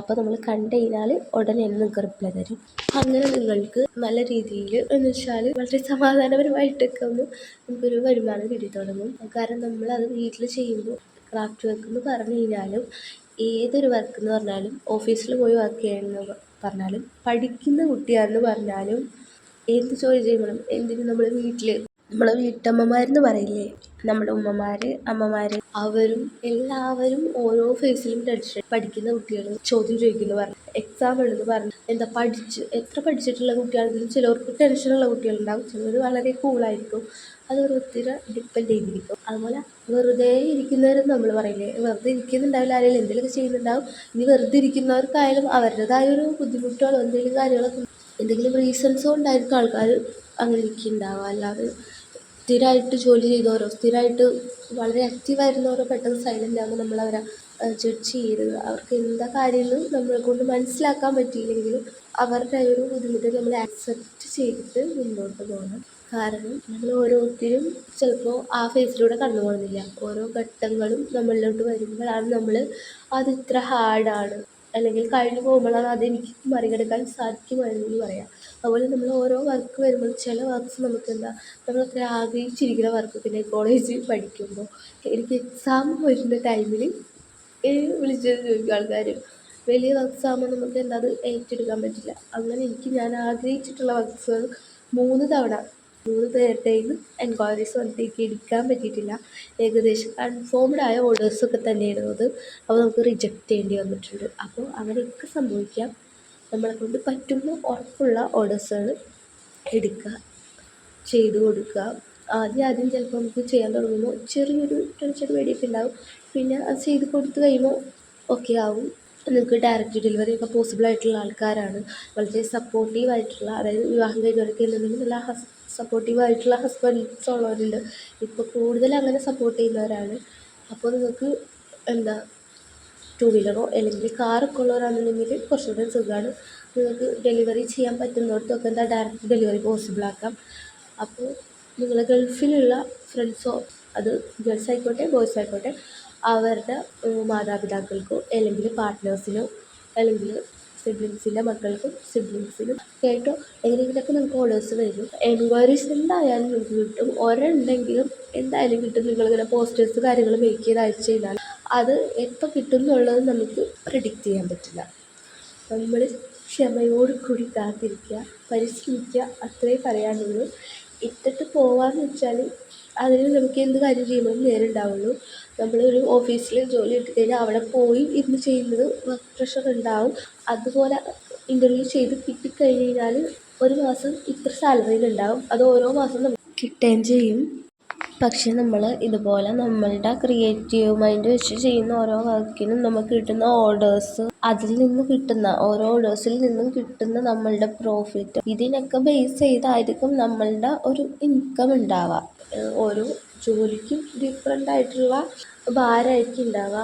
അപ്പോൾ നമ്മൾ കണ്ടു കഴിഞ്ഞാൽ ഉടനെ നിങ്ങൾക്ക് റിപ്ലൈ തരും. അങ്ങനെ നിങ്ങൾക്ക് നല്ല രീതിയിൽ എന്ന് വെച്ചാൽ വളരെ സമാധാനപരമായിട്ടൊക്കെ നമുക്കൊരു വരുമാനം കിട്ടി തുടങ്ങും. കാരണം നമ്മളത് വീട്ടിൽ ചെയ്യുമ്പോൾ ക്രാഫ്റ്റ് വർക്ക് എന്ന് പറഞ്ഞു കഴിഞ്ഞാലും ഏതൊരു വർക്ക് എന്ന് പറഞ്ഞാലും ഓഫീസിൽ പോയി വർക്ക് ചെയ്യണമെന്ന് പറഞ്ഞാലും പഠിക്കുന്ന കുട്ടിയാണെന്ന് പറഞ്ഞാലും എന്ത് ജോലി ചെയ്യുമ്പോഴും എന്തിനും നമ്മളെ വീട്ടമ്മമാരെന്ന് പറയില്ലേ, നമ്മുടെ ഉമ്മമാർ, അമ്മമാർ, അവരും എല്ലാവരും ഓരോ ഫേസിലും ടെൻഷൻ. പഠിക്കുന്ന കുട്ടികൾ ചോദ്യം ചോദിക്കുന്നു പറഞ്ഞു, എക്സാം ഉണ്ടെന്ന് പറഞ്ഞു, എത്ര പഠിച്ചിട്ടുള്ള കുട്ടിയാണെങ്കിലും ചിലവർക്ക് ടെൻഷനുള്ള കുട്ടികളുണ്ടാവും, ചിലർ വളരെ കൂളായിരിക്കും. അത് ഓരോരുത്തരെ ഡിപ്പെൻഡ് ചെയ്തിരിക്കും. അതുപോലെ വെറുതെ ഇരിക്കുന്നവരും നമ്മൾ പറയില്ലേ, വെറുതെ ഇരിക്കുന്നുണ്ടാവില്ല, ആരെങ്കിലും എന്തെങ്കിലുമൊക്കെ ചെയ്യുന്നുണ്ടാവും. ഇനി വെറുതെ ഇരിക്കുന്നവർക്കായാലും അവരുടേതായൊരു ബുദ്ധിമുട്ടുകളോ എന്തെങ്കിലും റീസൺസ് കൊണ്ടായിരിക്കും ആൾക്കാർ അങ്ങനെ ഇരിക്കുന്നുണ്ടാവുക. അല്ലാതെ സ്ഥിരമായിട്ട് ജോലി ചെയ്തവരോ സ്ഥിരമായിട്ട് വളരെ ആക്റ്റീവായിരുന്നവരോ പെട്ടെന്ന് സൈലൻ്റ് ആകുമ്പോൾ നമ്മളവരെ ജഡ്ജ് ചെയ്യരുത്. അവർക്ക് എന്താ കാര്യമെന്ന് നമ്മളെ കൊണ്ട് മനസ്സിലാക്കാൻ പറ്റിയില്ലെങ്കിലും അവരുടെ ഒരു ബുദ്ധിമുട്ട് നമ്മൾ ആക്സെപ്റ്റ് ചെയ്തിട്ട് മുന്നോട്ട് പോകണം. കാരണം നമ്മൾ ഓരോരുത്തരും ചിലപ്പോൾ ആ ഫേസിലൂടെ കടന്നു പോകുന്നില്ല. ഓരോ ഘട്ടങ്ങളും നമ്മളിലോട്ട് വരുമ്പോഴാണ് നമ്മൾ അത് ഇത്ര ഹാർഡാണ്, അല്ലെങ്കിൽ കഴിഞ്ഞു പോകുമ്പോഴാണ് അതെനിക്ക് മറികടക്കാൻ സാധിക്കുമായിരുന്നു പറയാം. അതുപോലെ നമ്മൾ ഓരോ വർക്ക് വരുമ്പോൾ ചില വർക്ക്സ് നമ്മളത്ര ആഗ്രഹിച്ചിരിക്കുന്ന വർക്ക് പിന്നെ കോളേജിൽ പഠിക്കുമ്പോൾ എനിക്ക് എക്സാം വരുന്ന ടൈമിൽ വിളിച്ചു ചോദിക്കും ആൾക്കാർ. വലിയ വർക്ക്സ് ആകുമ്പോൾ നമുക്ക് അത് ഏറ്റെടുക്കാൻ പറ്റില്ല. അങ്ങനെ ഞാൻ ആഗ്രഹിച്ചിട്ടുള്ള വർക്ക്സുകൾ 3 പേരുടെയും എൻക്വയറീസ് വന്നിട്ട് എടുക്കാൻ പറ്റിയിട്ടില്ല. ഏകദേശം കൺഫേംഡ് ആയ ഓർഡേഴ്സൊക്കെ തന്നെയാണ് അത്. അപ്പോൾ നമുക്ക് റിജക്റ്റ് ചെയ്യേണ്ടി വന്നിട്ടുണ്ട്. അപ്പോൾ അങ്ങനെയൊക്കെ സംഭവിക്കാം. നമ്മളെക്കൊണ്ട് പറ്റുന്ന ഉറപ്പുള്ള ഓർഡേഴ്സുകൾ എടുക്കുക, ചെയ്ത് കൊടുക്കുക. ആദ്യം ചിലപ്പോൾ നമുക്ക് ചെയ്യാൻ തുടങ്ങുമ്പോൾ ചെറിയൊരു ടെൻഷൻ പേടിയൊക്കെ ഉണ്ടാവും. പിന്നെ അത് ചെയ്ത് കൊടുത്ത് കഴിയുമ്പോൾ ഓക്കെ ആവും. നിങ്ങൾക്ക് ഡയറക്റ്റ് ഡെലിവറി ഒക്കെ പോസിബിൾ ആയിട്ടുള്ള ആൾക്കാരാണ്. വളരെ സപ്പോർട്ടീവായിട്ടുള്ള, അതായത് വിവാഹം കഴിഞ്ഞവരൊക്കെ ഉണ്ടെങ്കിൽ നല്ല സപ്പോർട്ടീവായിട്ടുള്ള ഹസ്ബൻഡ്സ് ഉള്ളവരുണ്ട്. ഇപ്പോൾ കൂടുതൽ അങ്ങനെ സപ്പോർട്ട് ചെയ്യുന്നവരാണ്. അപ്പോൾ നിങ്ങൾക്ക് 2 വീലറോ അല്ലെങ്കിൽ കാറൊക്കെ ഉള്ളവരാണെന്നുണ്ടെങ്കിൽ കുറച്ചുകൂടെ സുഖമാണ്. നിങ്ങൾക്ക് ഡെലിവറി ചെയ്യാൻ പറ്റുന്നിടത്തൊക്കെ ഡയറക്റ്റ് ഡെലിവറി പോസിബിളാക്കാം. അപ്പോൾ നിങ്ങൾ ഗൾഫിലുള്ള ഫ്രണ്ട്സോ, അത് ഗേൾസ് ആയിക്കോട്ടെ ബോയ്സ് ആയിക്കോട്ടെ, അവരുടെ മാതാപിതാക്കൾക്കോ അല്ലെങ്കിൽ പാർട്ട്നേഴ്സിനോ അല്ലെങ്കിൽ സിബ്ലിങ്സിൻ്റെ മക്കൾക്കും സിബ്ലിങ്സിനും കേട്ടോ എങ്ങനെയെങ്കിലുമൊക്കെ നിങ്ങൾക്ക് ഓർഡേഴ്സ് വരും. എൻക്വയറീസ് എന്തായാലും നിങ്ങൾക്ക് കിട്ടും. ഒരെണ്ണെങ്കിലും എന്തായാലും കിട്ടും. നിങ്ങളിങ്ങനെ പോസ്റ്റേഴ്സ് കാര്യങ്ങൾ മേക്ക് ചെയ്ത് അയച്ചു കഴിഞ്ഞാൽ അത് എപ്പോൾ കിട്ടും എന്നുള്ളത് നമുക്ക് പ്രെഡിക്റ്റ് ചെയ്യാൻ പറ്റില്ല. നമ്മൾ ക്ഷമയോട് കൂടി കാത്തിരിക്കുക, പരിശ്രമിക്കുക, അത്രേ പറയാനുള്ളൂ. ഇട്ടിട്ട് പോവാന്ന് വെച്ചാൽ അതിന് നമുക്ക് എന്ത് കാര്യം ചെയ്യുമ്പോഴും നേരം ഉണ്ടാവുള്ളൂ. നമ്മളൊരു ഓഫീസിൽ ജോലി കിട്ടിക്കഴിഞ്ഞാൽ അവിടെ പോയി ഇരുന്ന് ചെയ്യുന്നത് വർക്ക് പ്രഷർ ഉണ്ടാവും. അതുപോലെ ഇൻ്റർവ്യൂ ചെയ്ത് കിട്ടിക്കഴിഞ്ഞ് കഴിഞ്ഞാൽ ഒരു മാസം ഇത്ര സാലറിയിലുണ്ടാവും. അത് ഓരോ മാസം നമുക്ക് കിട്ടുകയും ചെയ്യും. പക്ഷെ നമ്മൾ ഇതുപോലെ നമ്മളുടെ ക്രിയേറ്റീവ് മൈൻഡ് വെച്ച് ചെയ്യുന്ന ഓരോ വർക്കിനും നമുക്ക് കിട്ടുന്ന ഓർഡേഴ്സ്, ഓരോ ഓർഡേഴ്സിൽ നിന്നും കിട്ടുന്ന നമ്മളുടെ പ്രോഫിറ്റ്, ഇതിനൊക്കെ ബേസ് ചെയ്തായിരിക്കും നമ്മളുടെ ഒരു ഇൻകം ഉണ്ടാവുക. ഓരോ ജോലിക്കും ഡിഫറെൻ്റ് ആയിട്ടുള്ള ഭാരമായിരിക്കും ഉണ്ടാവുക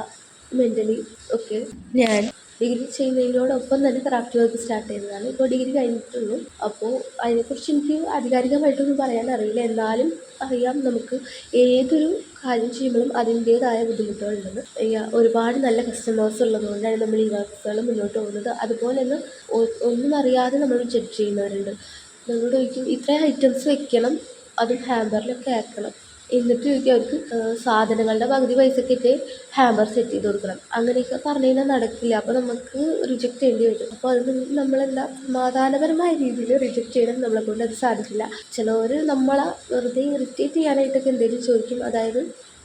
മെൻ്റലി ഒക്കെ. ഞാൻ ഡിഗ്രി ചെയ്യുന്നതിനോടൊപ്പം തന്നെ ക്രാഫ്റ്റ് വർക്ക് സ്റ്റാർട്ട് ചെയ്തതാണ്. ഇപ്പോൾ ഡിഗ്രി കഴിഞ്ഞിട്ടുള്ളൂ. അപ്പോൾ അതിനെക്കുറിച്ച് എനിക്ക് ആധികാരികമായിട്ടൊന്നും പറയാൻ അറിയില്ല. എന്നാലും അറിയാം, നമുക്ക് ഏതൊരു കാര്യം ചെയ്യുമ്പോഴും അതിൻ്റേതായ ബുദ്ധിമുട്ടുകളുണ്ടെന്ന്. ഒരുപാട് നല്ല കസ്റ്റമേഴ്സ് ഉള്ളതുകൊണ്ടാണ് നമ്മൾ ഈ വർക്കുകൾ മുന്നോട്ട് പോകുന്നത്. അതുപോലെ തന്നെ ഒന്നും അറിയാതെ നമ്മൾ ജഡ്ജ് ചെയ്യുന്നവരുണ്ട്. നമ്മളോട് ചോദിക്കും ഇത്രയും ഐറ്റംസ് വെക്കണം, അതും ഹാമ്പറിലൊക്കെ ആക്കണം, എന്നിട്ട് ചോദിക്കും അവർക്ക് സാധനങ്ങളുടെ പകുതി പൈസക്കൊക്കെ ഹാമ്പർ സെറ്റ് ചെയ്ത് കൊടുക്കണം. അങ്ങനെയൊക്കെ പറഞ്ഞു കഴിഞ്ഞാൽ നടക്കില്ല. അപ്പോൾ നമുക്ക് റിജക്റ്റ് ചെയ്യേണ്ടി വരും. അപ്പോൾ അത് സമാധാനപരമായ രീതിയിൽ റിജക്റ്റ് ചെയ്യണം. നമ്മളെക്കൊണ്ട് അത് സാധിക്കില്ല. ചിലവർ നമ്മളെ വെറുതെ ഇറിറ്റേറ്റ് ചെയ്യാനായിട്ടൊക്കെ എന്തെങ്കിലും ചോദിക്കും. അതായത്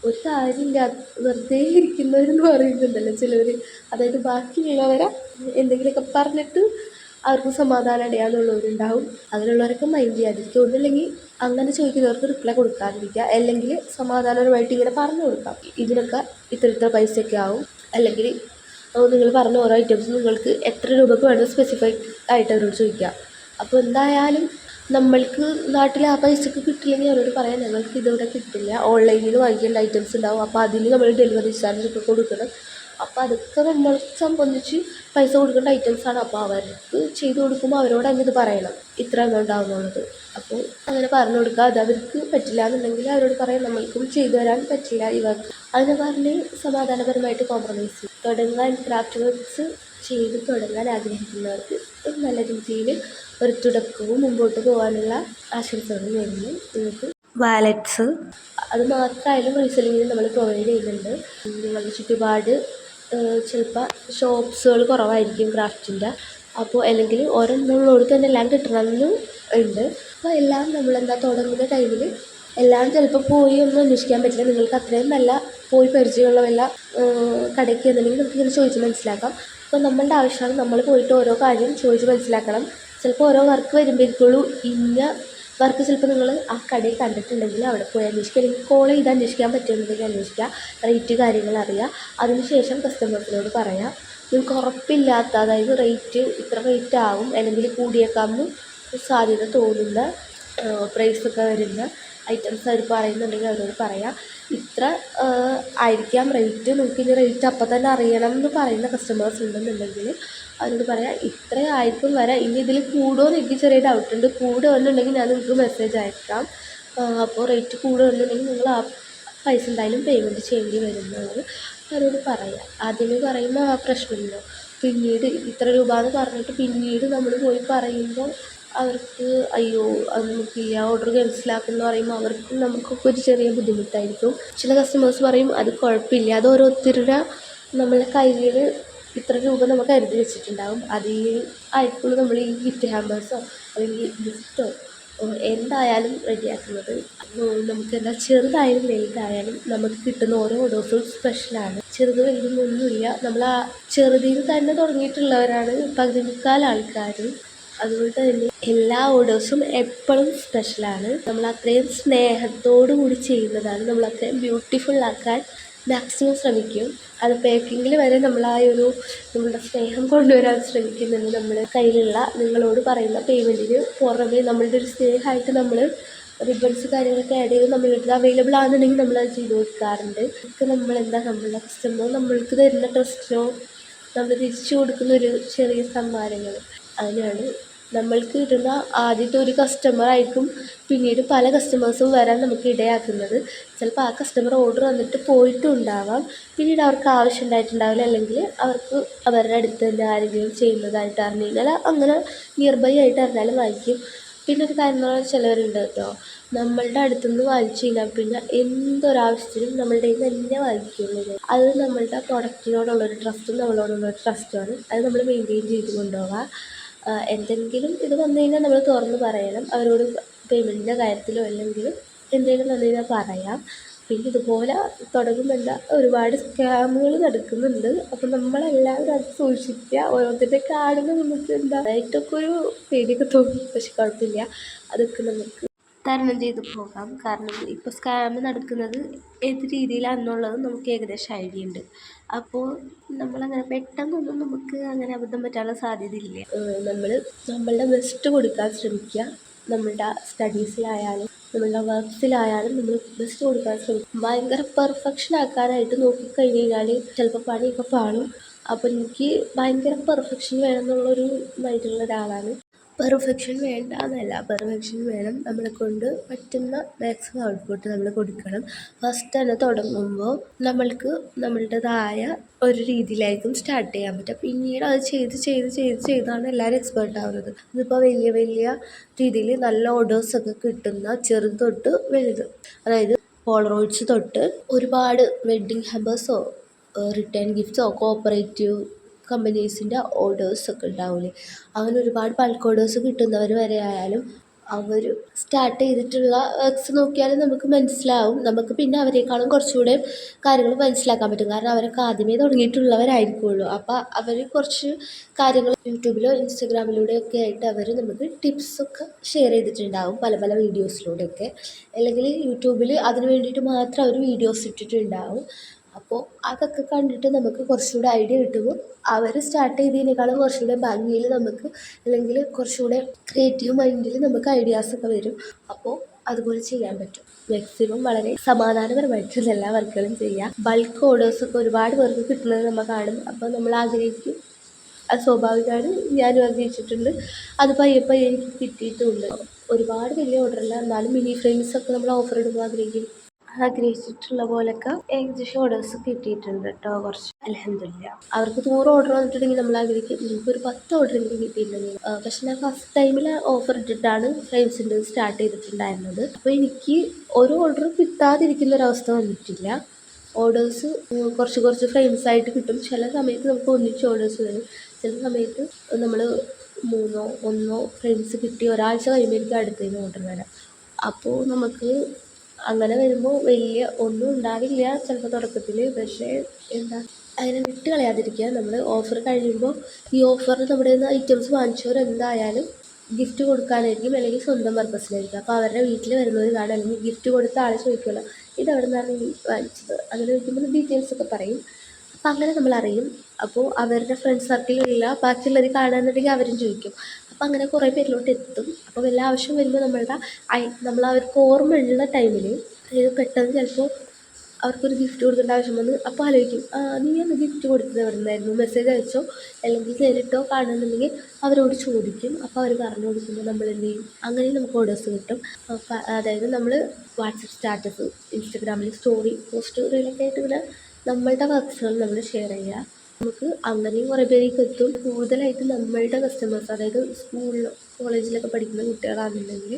ഒരു കാര്യമില്ല, വെറുതെ ഇരിക്കുന്നവരെന്ന് പറയുന്നുണ്ടല്ലോ ചിലവർ. അതായത് ബാക്കിയുള്ളവരെ എന്തെങ്കിലുമൊക്കെ പറഞ്ഞിട്ട് അവർക്ക് സമാധാനം അടയാന്നുള്ളവരുണ്ടാവും. അങ്ങനെയുള്ളവരൊക്കെ മൈൻഡ് ചെയ്യാതിരിക്കുക. ഒന്നുമില്ലെങ്കിൽ അങ്ങനെ ചോദിക്കുന്നവർക്ക് റിപ്ലൈ കൊടുക്കാതിരിക്കുക. അല്ലെങ്കിൽ സമാധാനപരമായിട്ട് ഇങ്ങനെ പറഞ്ഞു കൊടുക്കാം, ഇതിനൊക്കെ ഇത്ര പൈസയൊക്കെ ആവും, അല്ലെങ്കിൽ നിങ്ങൾ പറഞ്ഞ ഓരോ ഐറ്റംസ് നിങ്ങൾക്ക് എത്ര രൂപയ്ക്ക് വേണം സ്പെസിഫൈ ആയിട്ട് അവരോട് ചോദിക്കാം. അപ്പോൾ എന്തായാലും നമ്മൾക്ക് നാട്ടിൽ ആ പൈസക്ക് കിട്ടില്ലെങ്കിൽ അവരോട് പറയാം ഞങ്ങൾക്ക് ഇതിവിടെ കിട്ടില്ല, ഓൺലൈനിൽ വാങ്ങിക്കേണ്ട ഐറ്റംസ് ഉണ്ടാവും, അപ്പോൾ അതിന് നമ്മൾ ഡെലിവറി ചാർജ് ഒക്കെ കൊടുക്കണം. അപ്പോൾ അതൊക്കെ നമ്മളെ സംബന്ധിച്ച് പൈസ കൊടുക്കേണ്ട ഐറ്റംസാണ്. അപ്പോൾ അവർക്ക് ചെയ്ത് കൊടുക്കുമ്പോൾ അവരോട് തന്നെ ഇത് പറയണം, ഇത്ര എമൗണ്ട് ആവുന്നുള്ളത്. അപ്പോൾ അങ്ങനെ പറഞ്ഞു കൊടുക്കുക. അത് അവർക്ക് പറ്റില്ല എന്നുണ്ടെങ്കിൽ അവരോട് പറയാം നമ്മൾക്കും ചെയ്തു തരാൻ പറ്റില്ല ഇവർക്ക്. അതിനെ പറഞ്ഞ് സമാധാനപരമായിട്ട് കോംപ്രമൈസ് ചെയ്യും. ക്രാഫ്റ്റ് വർക്ക്സ് ചെയ്ത് തുടങ്ങാൻ ആഗ്രഹിക്കുന്നവർക്ക് നല്ല രീതിയിൽ ഒരു തുടക്കവും മുമ്പോട്ട് പോകാനുള്ള ആശംസകൾ നേരുന്നു. നിങ്ങൾക്ക് വാലറ്റ്സ് അത് മാത്രമായാലും റീസെല്ലിങ്ങിന് നമ്മൾ പ്രൊവൈഡ് ചെയ്യുന്നുണ്ട്. നിങ്ങളുടെ ചുറ്റുപാട് ചിലപ്പോൾ ഷോപ്സുകൾ കുറവായിരിക്കും ക്രാഫ്റ്റിൻ്റെ. അപ്പോൾ അല്ലെങ്കിൽ ഒരെണ്ണമുള്ളോടത്ത് തന്നെ എല്ലാം കിട്ടണമെന്നും ഉണ്ട്. അപ്പോൾ എല്ലാം നമ്മളെന്താ തുടങ്ങുന്ന ടൈമിൽ എല്ലാം ചിലപ്പോൾ പോയി ഒന്നും അന്വേഷിക്കാൻ പറ്റില്ല. നിങ്ങൾക്ക് അത്രയും നല്ല പോയി പരിചയമുള്ള വല്ല കടയ്ക്ക് എന്നുണ്ടെങ്കിൽ നമുക്കിങ്ങനെ ചോദിച്ച് മനസ്സിലാക്കാം. അപ്പോൾ നമ്മളുടെ ആവശ്യമാണ് നമ്മൾ പോയിട്ട് ഓരോ കാര്യം ചോദിച്ച് മനസ്സിലാക്കണം. ചിലപ്പോൾ ഓരോ വർക്ക് വരുമ്പോഴേക്കുള്ളൂ ഇന്ന വർക്ക് ചിലപ്പോൾ നിങ്ങൾ ആ കടയിൽ കണ്ടിട്ടുണ്ടെങ്കിൽ അവിടെ പോയി അന്വേഷിക്കുക, അല്ലെങ്കിൽ കോൾ ചെയ്ത് അന്വേഷിക്കാൻ പറ്റുന്നുണ്ടെങ്കിൽ അന്വേഷിക്കുക, റേറ്റ് കാര്യങ്ങൾ അറിയുക. അതിനുശേഷം കസ്റ്റമേഴ്സിനോട് പറയാം. നിങ്ങൾക്ക് ഉറപ്പില്ലാത്ത, അതായത് റേറ്റ് ഇത്ര റേറ്റ് ആവും അല്ലെങ്കിൽ കൂടിയേക്കാമെന്ന് സാധ്യത തോന്നുന്ന പ്രൈസൊക്കെ വരുന്ന ഐറ്റംസ് അവർ പറയുന്നുണ്ടെങ്കിൽ അവരോട് പറയാം ഇത്ര ആയിരിക്കാം റേറ്റ്, നമുക്കിനി റേറ്റ് അപ്പം തന്നെ അറിയണം എന്ന് പറയുന്ന കസ്റ്റമേഴ്സ് ഉണ്ടെന്നുണ്ടെങ്കിൽ അവരോട് പറയാം ഇത്ര ആയിരിക്കും വരാം, ഇനി ഇതിൽ കൂടുമോ എന്ന് എനിക്ക് ചെറിയ ഡൗട്ടുണ്ട്, കൂടുകയെന്നുണ്ടെങ്കിൽ ഞാൻ നിങ്ങൾക്ക് മെസ്സേജ് അയക്കാം. അപ്പോൾ റേറ്റ് കൂടുകയെന്നുണ്ടെങ്കിൽ നിങ്ങൾ ആ പൈസ എന്തായാലും പേയ്മെൻറ്റ് ചെയ്യേണ്ടി വരുന്നത് അവരോട് പറയാം. ആദ്യമേ പറയുമ്പോൾ ആ പ്രശ്നമില്ല. പിന്നീട് ഇത്ര രൂപ എന്ന് പറഞ്ഞിട്ട് പിന്നീട് നമ്മൾ പോയി പറയുമ്പോൾ അവർക്ക് അയ്യോ അത് നമുക്കില്ല, ഓർഡർ ക്യാൻസലാക്കുമെന്ന് പറയുമ്പോൾ അവർക്കും നമുക്കൊക്കെ ഒരു ചെറിയ ബുദ്ധിമുട്ടായിരിക്കും. ചില കസ്റ്റമേഴ്സ് പറയും അത് കുഴപ്പമില്ല, അത് ഓരോരുത്തരുടെ നമ്മളെ കയ്യിൽ ഇത്ര രൂപ നമുക്ക് കരുതി വെച്ചിട്ടുണ്ടാകും, അതിൽ ആയിരിക്കുള്ളൂ നമ്മൾ ഈ ഗിഫ്റ്റ് ഹാമ്പേഴ്സോ അല്ലെങ്കിൽ ഗിഫ്റ്റോ എന്തായാലും റെഡിയാക്കുന്നത്. നമുക്ക് എന്താ ചെറുതായാലും വലുതായാലും നമുക്ക് കിട്ടുന്ന ഓരോ ഓർഡേഴ്സും സ്പെഷ്യലാണ്. ചെറുത് വലുതൊന്നുമില്ല, നമ്മൾ ആ ചെറുതിൽ തന്നെ തുടങ്ങിയിട്ടുള്ളവരാണ് പകുതി മുക്കാൽ ആൾക്കാരും. അതുകൊണ്ട് തന്നെ എല്ലാ ഓർഡേഴ്സും എപ്പോഴും സ്പെഷ്യലാണ്. നമ്മൾ അത്രയും സ്നേഹത്തോടു കൂടി ചെയ്യുന്നതാണ്. നമ്മൾ അത്രയും ബ്യൂട്ടിഫുള്ളാക്കാൻ മാക്സിമം ശ്രമിക്കും. അത് പാക്കിങ്ങിൽ വരെ നമ്മൾ ആ ഒരു നമ്മളുടെ സ്നേഹം കൊണ്ടുവരാൻ ശ്രമിക്കുന്നുണ്ട്. നമ്മൾ കയ്യിലുള്ള നിങ്ങളോട് പറയുന്ന പേയ്മെൻറ്റിന് പുറമെ നമ്മളുടെ ഒരു സ്നേഹമായിട്ട് നമ്മൾ റിബൺസ് കാര്യങ്ങളൊക്കെ ആഡ് ചെയ്ത് നമ്മളുടെ അടുത്ത് അവൈലബിൾ ആണെന്നുണ്ടെങ്കിൽ നമ്മളത് ചെയ്ത് കൊടുക്കാറുണ്ട്. ഒക്കെ നമ്മളെന്താ നമ്മളുടെ കസ്റ്റമർ നമ്മൾക്ക് തരുന്ന ട്രസ്റ്റിനോ നമ്മൾ തിരിച്ചു കൊടുക്കുന്ന ഒരു ചെറിയ സമ്മാനങ്ങൾ, അതിനാണ് നമ്മൾക്ക് കിട്ടുന്ന ആദ്യത്തെ ഒരു കസ്റ്റമറായിരിക്കും പിന്നീട് പല കസ്റ്റമേഴ്സും വരാൻ നമുക്ക് ഇടയാക്കുന്നത്. ചിലപ്പോൾ ആ കസ്റ്റമർ ഓർഡർ വന്നിട്ട് പോയിട്ടും ഉണ്ടാവാം, പിന്നീട് അവർക്ക് ആവശ്യം ഉണ്ടായിട്ടുണ്ടാവില്ല, അല്ലെങ്കിൽ അവർക്ക് അവരുടെ അടുത്ത് തന്നെ ആരെങ്കിലും ചെയ്യുന്നതായിട്ട് അറിഞ്ഞു കഴിഞ്ഞാൽ അങ്ങനെ നിയർ ബൈ ആയിട്ട് അറിഞ്ഞാലും വാങ്ങിക്കും. പിന്നെ ഒരു കാര്യം എന്ന് പറഞ്ഞാൽ ചിലവരുണ്ട് കേട്ടോ, നമ്മളുടെ അടുത്തുനിന്ന് വാങ്ങിച്ചു കഴിഞ്ഞാൽ പിന്നെ എന്തൊരാവശ്യത്തിനും നമ്മളുടെ കയ്യിൽ നിന്ന് തന്നെ വാങ്ങിക്കുന്നത്. അത് നമ്മളുടെ പ്രൊഡക്റ്റിനോടുള്ളൊരു ട്രസ്റ്റും നമ്മളോടുള്ളൊരു ട്രസ്റ്റുമാണ്. അത് നമ്മൾ മെയിൻറ്റെയിൻ ചെയ്ത് കൊണ്ടുപോകാം. എന്തെങ്കിലും ഇത് വന്നു കഴിഞ്ഞാൽ നമ്മൾ തുറന്ന് പറയണം. അവരോട് പേയ്മെൻറ്റിൻ്റെ കാര്യത്തിലോ അല്ലെങ്കിൽ എന്തെങ്കിലും വന്നു കഴിഞ്ഞാൽ പറയാം. പിന്നെ ഇതുപോലെ തുടങ്ങുമ്പോൾ എന്താ ഒരുപാട് സ്കാമുകൾ നടക്കുന്നുണ്ട്. അപ്പം നമ്മളെല്ലാവരും അത് സൂക്ഷിക്കുക. ഓരോരുത്തരുടെ കാണുമ്പോൾ നമുക്ക് എന്തായിട്ടൊക്കെ ഒരു പേടിയൊക്കെ തോന്നും, പക്ഷെ കുഴപ്പമില്ല, അതൊക്കെ നമുക്ക് തരണം ചെയ്ത് പോകാം. കാരണം ഇപ്പോൾ സ്കാം നടക്കുന്നത് ഏത് രീതിയിലാണെന്നുള്ളത് നമുക്ക് ഏകദേശം ഐഡിയ ഉണ്ട്. അപ്പോൾ നമ്മളങ്ങനെ പെട്ടെന്നൊന്നും നമുക്ക് അങ്ങനെ അബദ്ധം പറ്റാനുള്ള സാധ്യതയില്ല. നമ്മളുടെ ബെസ്റ്റ് കൊടുക്കാൻ ശ്രമിക്കുക. നമ്മളുടെ സ്റ്റഡീസിലായാലും നമ്മളുടെ വർക്ക്സിലായാലും നമ്മൾ ബെസ്റ്റ് കൊടുക്കാൻ ശ്രമിക്കും. ഭയങ്കര പെർഫെക്ഷൻ ആക്കാനായിട്ട് നോക്കിക്കഴിഞ്ഞ് കഴിഞ്ഞാൽ ചിലപ്പോൾ പണിയൊക്കെ പാളും. അപ്പോൾ എനിക്ക് ഭയങ്കര പെർഫെക്ഷൻ വേണമെന്നുള്ളൊരു മൈൻഡുള്ള ഒരാളാണ്. പെർഫെക്ഷൻ വേണ്ട എന്നല്ല, പെർഫെക്ഷൻ വേണം. നമ്മളെ കൊണ്ട് പറ്റുന്ന മാക്സിമം ഔട്ട്പുട്ട് നമ്മൾ കൊടുക്കണം. ഫസ്റ്റ് തന്നെ തുടങ്ങുമ്പോൾ നമ്മൾക്ക് നമ്മളുടേതായ ഒരു രീതിയിലായിരിക്കും സ്റ്റാർട്ട് ചെയ്യാൻ പറ്റുക. പിന്നീട് അത് ചെയ്താണ് എല്ലാവരും എക്സ്പേർട്ട് ആവുന്നത്. ഇതിപ്പോൾ വലിയ വലിയ രീതിയിൽ നല്ല ഓർഡേഴ്സൊക്കെ കിട്ടുന്ന ചെറുത് തൊട്ട് വലുത്, അതായത് പോളറോയിഡ്സ് തൊട്ട് ഒരുപാട് വെഡ്ഡിങ് ഹാമ്പേഴ്സോ റിട്ടേൺ ഗിഫ്റ്റ്സോ കോപ്പറേറ്റീവ് കമ്പനീസിൻ്റെ ഓർഡേഴ്സൊക്കെ ഉണ്ടാവില്ലേ, അങ്ങനെ ഒരുപാട് ബൾക്ക് ഓർഡേഴ്സ് കിട്ടുന്നവർ വരെ ആയാലും അവർ സ്റ്റാർട്ട് ചെയ്തിട്ടുള്ള വർക്ക്സ് നോക്കിയാലും നമുക്ക് മനസ്സിലാവും. നമുക്ക് പിന്നെ അവരെക്കാളും കുറച്ചുകൂടെ കാര്യങ്ങൾ മനസ്സിലാക്കാൻ പറ്റും. കാരണം അവരൊക്കെ ആദ്യമേ തുടങ്ങിയിട്ടുള്ളവരായിരിക്കുമല്ലോ. അപ്പോൾ അവർ കുറച്ച് കാര്യങ്ങൾ യൂട്യൂബിലോ ഇൻസ്റ്റഗ്രാമിലൂടെയൊക്കെ ആയിട്ട് അവർ നമുക്ക് ടിപ്സൊക്കെ ഷെയർ ചെയ്തിട്ടുണ്ടാവും, പല പല വീഡിയോസിലൂടെയൊക്കെ. അല്ലെങ്കിൽ യൂട്യൂബിൽ അതിന് വേണ്ടിയിട്ട് മാത്രം അവർ വീഡിയോസ് ഇട്ടിട്ടുണ്ടാവും. അപ്പോൾ അതൊക്കെ കണ്ടിട്ട് നമുക്ക് കുറച്ചുകൂടെ ഐഡിയ കിട്ടുമ്പോൾ അവർ സ്റ്റാർട്ട് ചെയ്തതിനേക്കാളും കുറച്ചുകൂടെ ഭംഗിയിൽ നമുക്ക്, അല്ലെങ്കിൽ കുറച്ചുകൂടെ ക്രിയേറ്റീവ് മൈൻഡിൽ നമുക്ക് ഐഡിയാസൊക്കെ വരും. അപ്പോൾ അതുപോലെ ചെയ്യാൻ പറ്റും. മാക്സിമം വളരെ സമാധാനപരമായിട്ട് എല്ലാ വർക്കുകളും ചെയ്യുക. ബൾക്ക് ഓർഡേഴ്സൊക്കെ ഒരുപാട് പേർക്ക് കിട്ടുന്നത് നമ്മൾ കാണും. അപ്പോൾ നമ്മൾ ആഗ്രഹിക്കും, അത് സ്വാഭാവികമാണ്, ഞാനും ആഗ്രഹിച്ചിട്ടുണ്ട്. അത് പയ്യെ എനിക്ക് കിട്ടിയിട്ടുമുണ്ട്. ഒരുപാട് വലിയ ഓർഡറല്ല, എന്നാലും മിനി ഫ്രെയിംസൊക്കെ നമ്മൾ ഓഫർ ഇടുമ്പോൾ ആഗ്രഹിച്ചിട്ടുള്ള പോലൊക്കെ ഏകദേശം ഓർഡേഴ്സ് കിട്ടിയിട്ടുണ്ട് കേട്ടോ. കുറച്ച് അൽഹംദുലില്ലാ. അവർക്ക് 100 ഓർഡർ വന്നിട്ടുണ്ടെങ്കിൽ നമ്മൾ ആഗ്രഹിക്കും നമുക്കൊരു 10 ഓർഡറെങ്കിലും കിട്ടിയിട്ടുണ്ടെങ്കിൽ. പക്ഷെ ഞാൻ ഫസ്റ്റ് ടൈമിൽ ഓഫർ ഇട്ടിട്ടാണ് ഫ്രെയിംസിൻ്റെ സ്റ്റാർട്ട് ചെയ്തിട്ടുണ്ടായിരുന്നത്. അപ്പോൾ എനിക്ക് ഒരു ഓർഡർ കിട്ടാതിരിക്കുന്ന ഒരവസ്ഥ വന്നിട്ടില്ല. ഓർഡേഴ്സ് കുറച്ച് കുറച്ച് ഫ്രെയിംസ് ആയിട്ട് കിട്ടും. ചില സമയത്ത് നമുക്ക് ഒന്നിച്ച് ഓർഡേഴ്സ് വരും. ചില സമയത്ത് നമ്മൾ ഒന്നോ ഫ്രെയിംസ് കിട്ടി ഒരാഴ്ച കഴിയുമ്പോഴേക്കും അടുത്തതിന് ഓർഡർ വരാം. അപ്പോൾ നമുക്ക് അങ്ങനെ വരുമ്പോൾ വലിയ ഒന്നും ഉണ്ടാവില്ല ചിലപ്പോൾ തുടക്കത്തിൽ. പക്ഷേ എന്താ അങ്ങനെ വിട്ട് കളയാതിരിക്കുക. നമ്മൾ ഓഫർ കഴിയുമ്പോൾ ഈ ഓഫറിൽ നമ്മുടെ കയ്യിൽ നിന്ന് ഐറ്റംസ് വാങ്ങിച്ചവർ എന്തായാലും ഗിഫ്റ്റ് കൊടുക്കാനായിരിക്കും, അല്ലെങ്കിൽ സ്വന്തം പർപ്പസിലായിരിക്കും. അപ്പോൾ അവരുടെ വീട്ടിൽ വരുന്നവർ കാണും, അല്ലെങ്കിൽ ഗിഫ്റ്റ് കൊടുത്ത ആൾ ചോദിക്കുമല്ലോ ഇതെവിടെ നിന്നാണ് നീ വാങ്ങിച്ചത്, അങ്ങനെ ചോദിക്കുമ്പോൾ ഡീറ്റെയിൽസൊക്കെ പറയും. അപ്പം അങ്ങനെ നമ്മളറിയും. അപ്പോൾ അവരുടെ ഫ്രണ്ട് സർക്കിളിലുള്ള ബാക്കിയുള്ളവർ കാണുകയെന്നുണ്ടെങ്കിൽ അവരും ചോദിക്കും. അപ്പോൾ അങ്ങനെ കുറേ പേരിലോട്ട് എത്തും. അപ്പോൾ വല്ല ആവശ്യം വരുമ്പോൾ നമ്മൾ അവർക്ക് ഓർമ്മയുള്ള ടൈമിൽ, അതായത് പെട്ടെന്ന് ചിലപ്പോൾ അവർക്കൊരു ഗിഫ്റ്റ് കൊടുക്കേണ്ട ആവശ്യം വന്ന് അപ്പോൾ ആലോചിക്കും, നീ അന്ന് ഗിഫ്റ്റ് കൊടുത്തത് എവിടെ നിന്നായിരുന്നു, മെസ്സേജ് അയച്ചോ അല്ലെങ്കിൽ നേരിട്ടോ കാണുന്നുണ്ടെങ്കിൽ അവരോട് ചോദിക്കും. അപ്പോൾ അവർ പറഞ്ഞു കൊടുക്കുമ്പോൾ നമ്മൾ എന്ത് ചെയ്യും, അങ്ങനെ നമുക്ക് ഓർഡേഴ്സ് കിട്ടും. അതായത് നമ്മൾ വാട്സപ്പ് സ്റ്റാറ്റസ്, ഇൻസ്റ്റഗ്രാമിൽ സ്റ്റോറി പോസ്റ്റ് റിലേറ്റഡ് ആയിട്ട് ഇങ്ങനെ നമ്മളുടെ വർക്ക്സുകൾ നമ്മൾ ഷെയർ ചെയ്യുക. നമുക്ക് അങ്ങനെയും കുറേ പേരേക്ക് എത്തും. കൂടുതലായിട്ട് നമ്മളുടെ കസ്റ്റമേഴ്സ്, അതായത് സ്കൂളിലോ കോളേജിലൊക്കെ പഠിക്കുന്ന കുട്ടികളാണെന്നുണ്ടെങ്കിൽ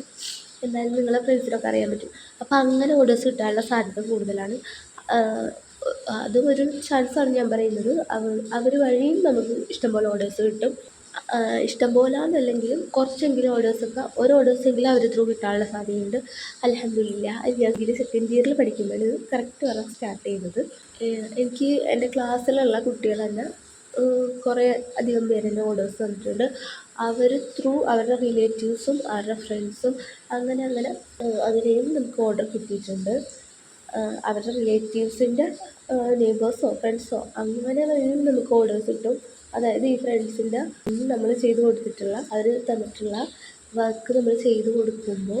എന്തായാലും നിങ്ങളെ ഫ്രണ്ട്സിനൊക്കെ അറിയാൻ പറ്റും. അപ്പോൾ അങ്ങനെ ഓർഡേഴ്സ് കിട്ടാനുള്ള സാധ്യത കൂടുതലാണ്. അതും ഒരു ചാൻസാണ് ഞാൻ പറയുന്നത്. അവർ വഴിയും നമുക്ക് ഇഷ്ടംപോലെ ഓർഡേഴ്സ് കിട്ടും. ഇഷ്ടംപോലെ എന്നല്ലെങ്കിലും കുറച്ചെങ്കിലും ഒരു ഓർഡേഴ്സെങ്കിലും അവർ ത്രൂ കിട്ടാനുള്ള സാധ്യതയുണ്ട്. അൽഹംദുലില്ലാഹ് ഞാൻ സെക്കൻഡ് ഇയറിൽ പഠിക്കുമ്പോൾ ഇത് കറക്റ്റ് പറഞ്ഞാൽ സ്റ്റാർട്ട് ചെയ്തത്. എനിക്ക് എൻ്റെ ക്ലാസ്സിലുള്ള കുട്ടികൾ തന്നെ കുറേ അധികം പേര് തന്നെ ഓർഡേഴ്സ് തന്നിട്ടുണ്ട്. അവർ ത്രൂ അവരുടെ റിലേറ്റീവ്സും അവരുടെ ഫ്രണ്ട്സും അങ്ങനെ അതിനെയും നമുക്ക് ഓർഡർ കിട്ടിയിട്ടുണ്ട്. അവരുടെ റിലേറ്റീവ്സിൻ്റെ നെയ്ബേഴ്സോ ഫ്രണ്ട്സോ അങ്ങനെ വഴിയും നമുക്ക് ഓർഡേഴ്സ് കിട്ടും. അതായത് ഈ ഫ്രണ്ട്സിൻ്റെ നമ്മൾ ചെയ്ത് കൊടുത്തിട്ടുള്ള, അവർ തന്നിട്ടുള്ള വർക്ക് നമ്മൾ ചെയ്ത് കൊടുക്കുമ്പോൾ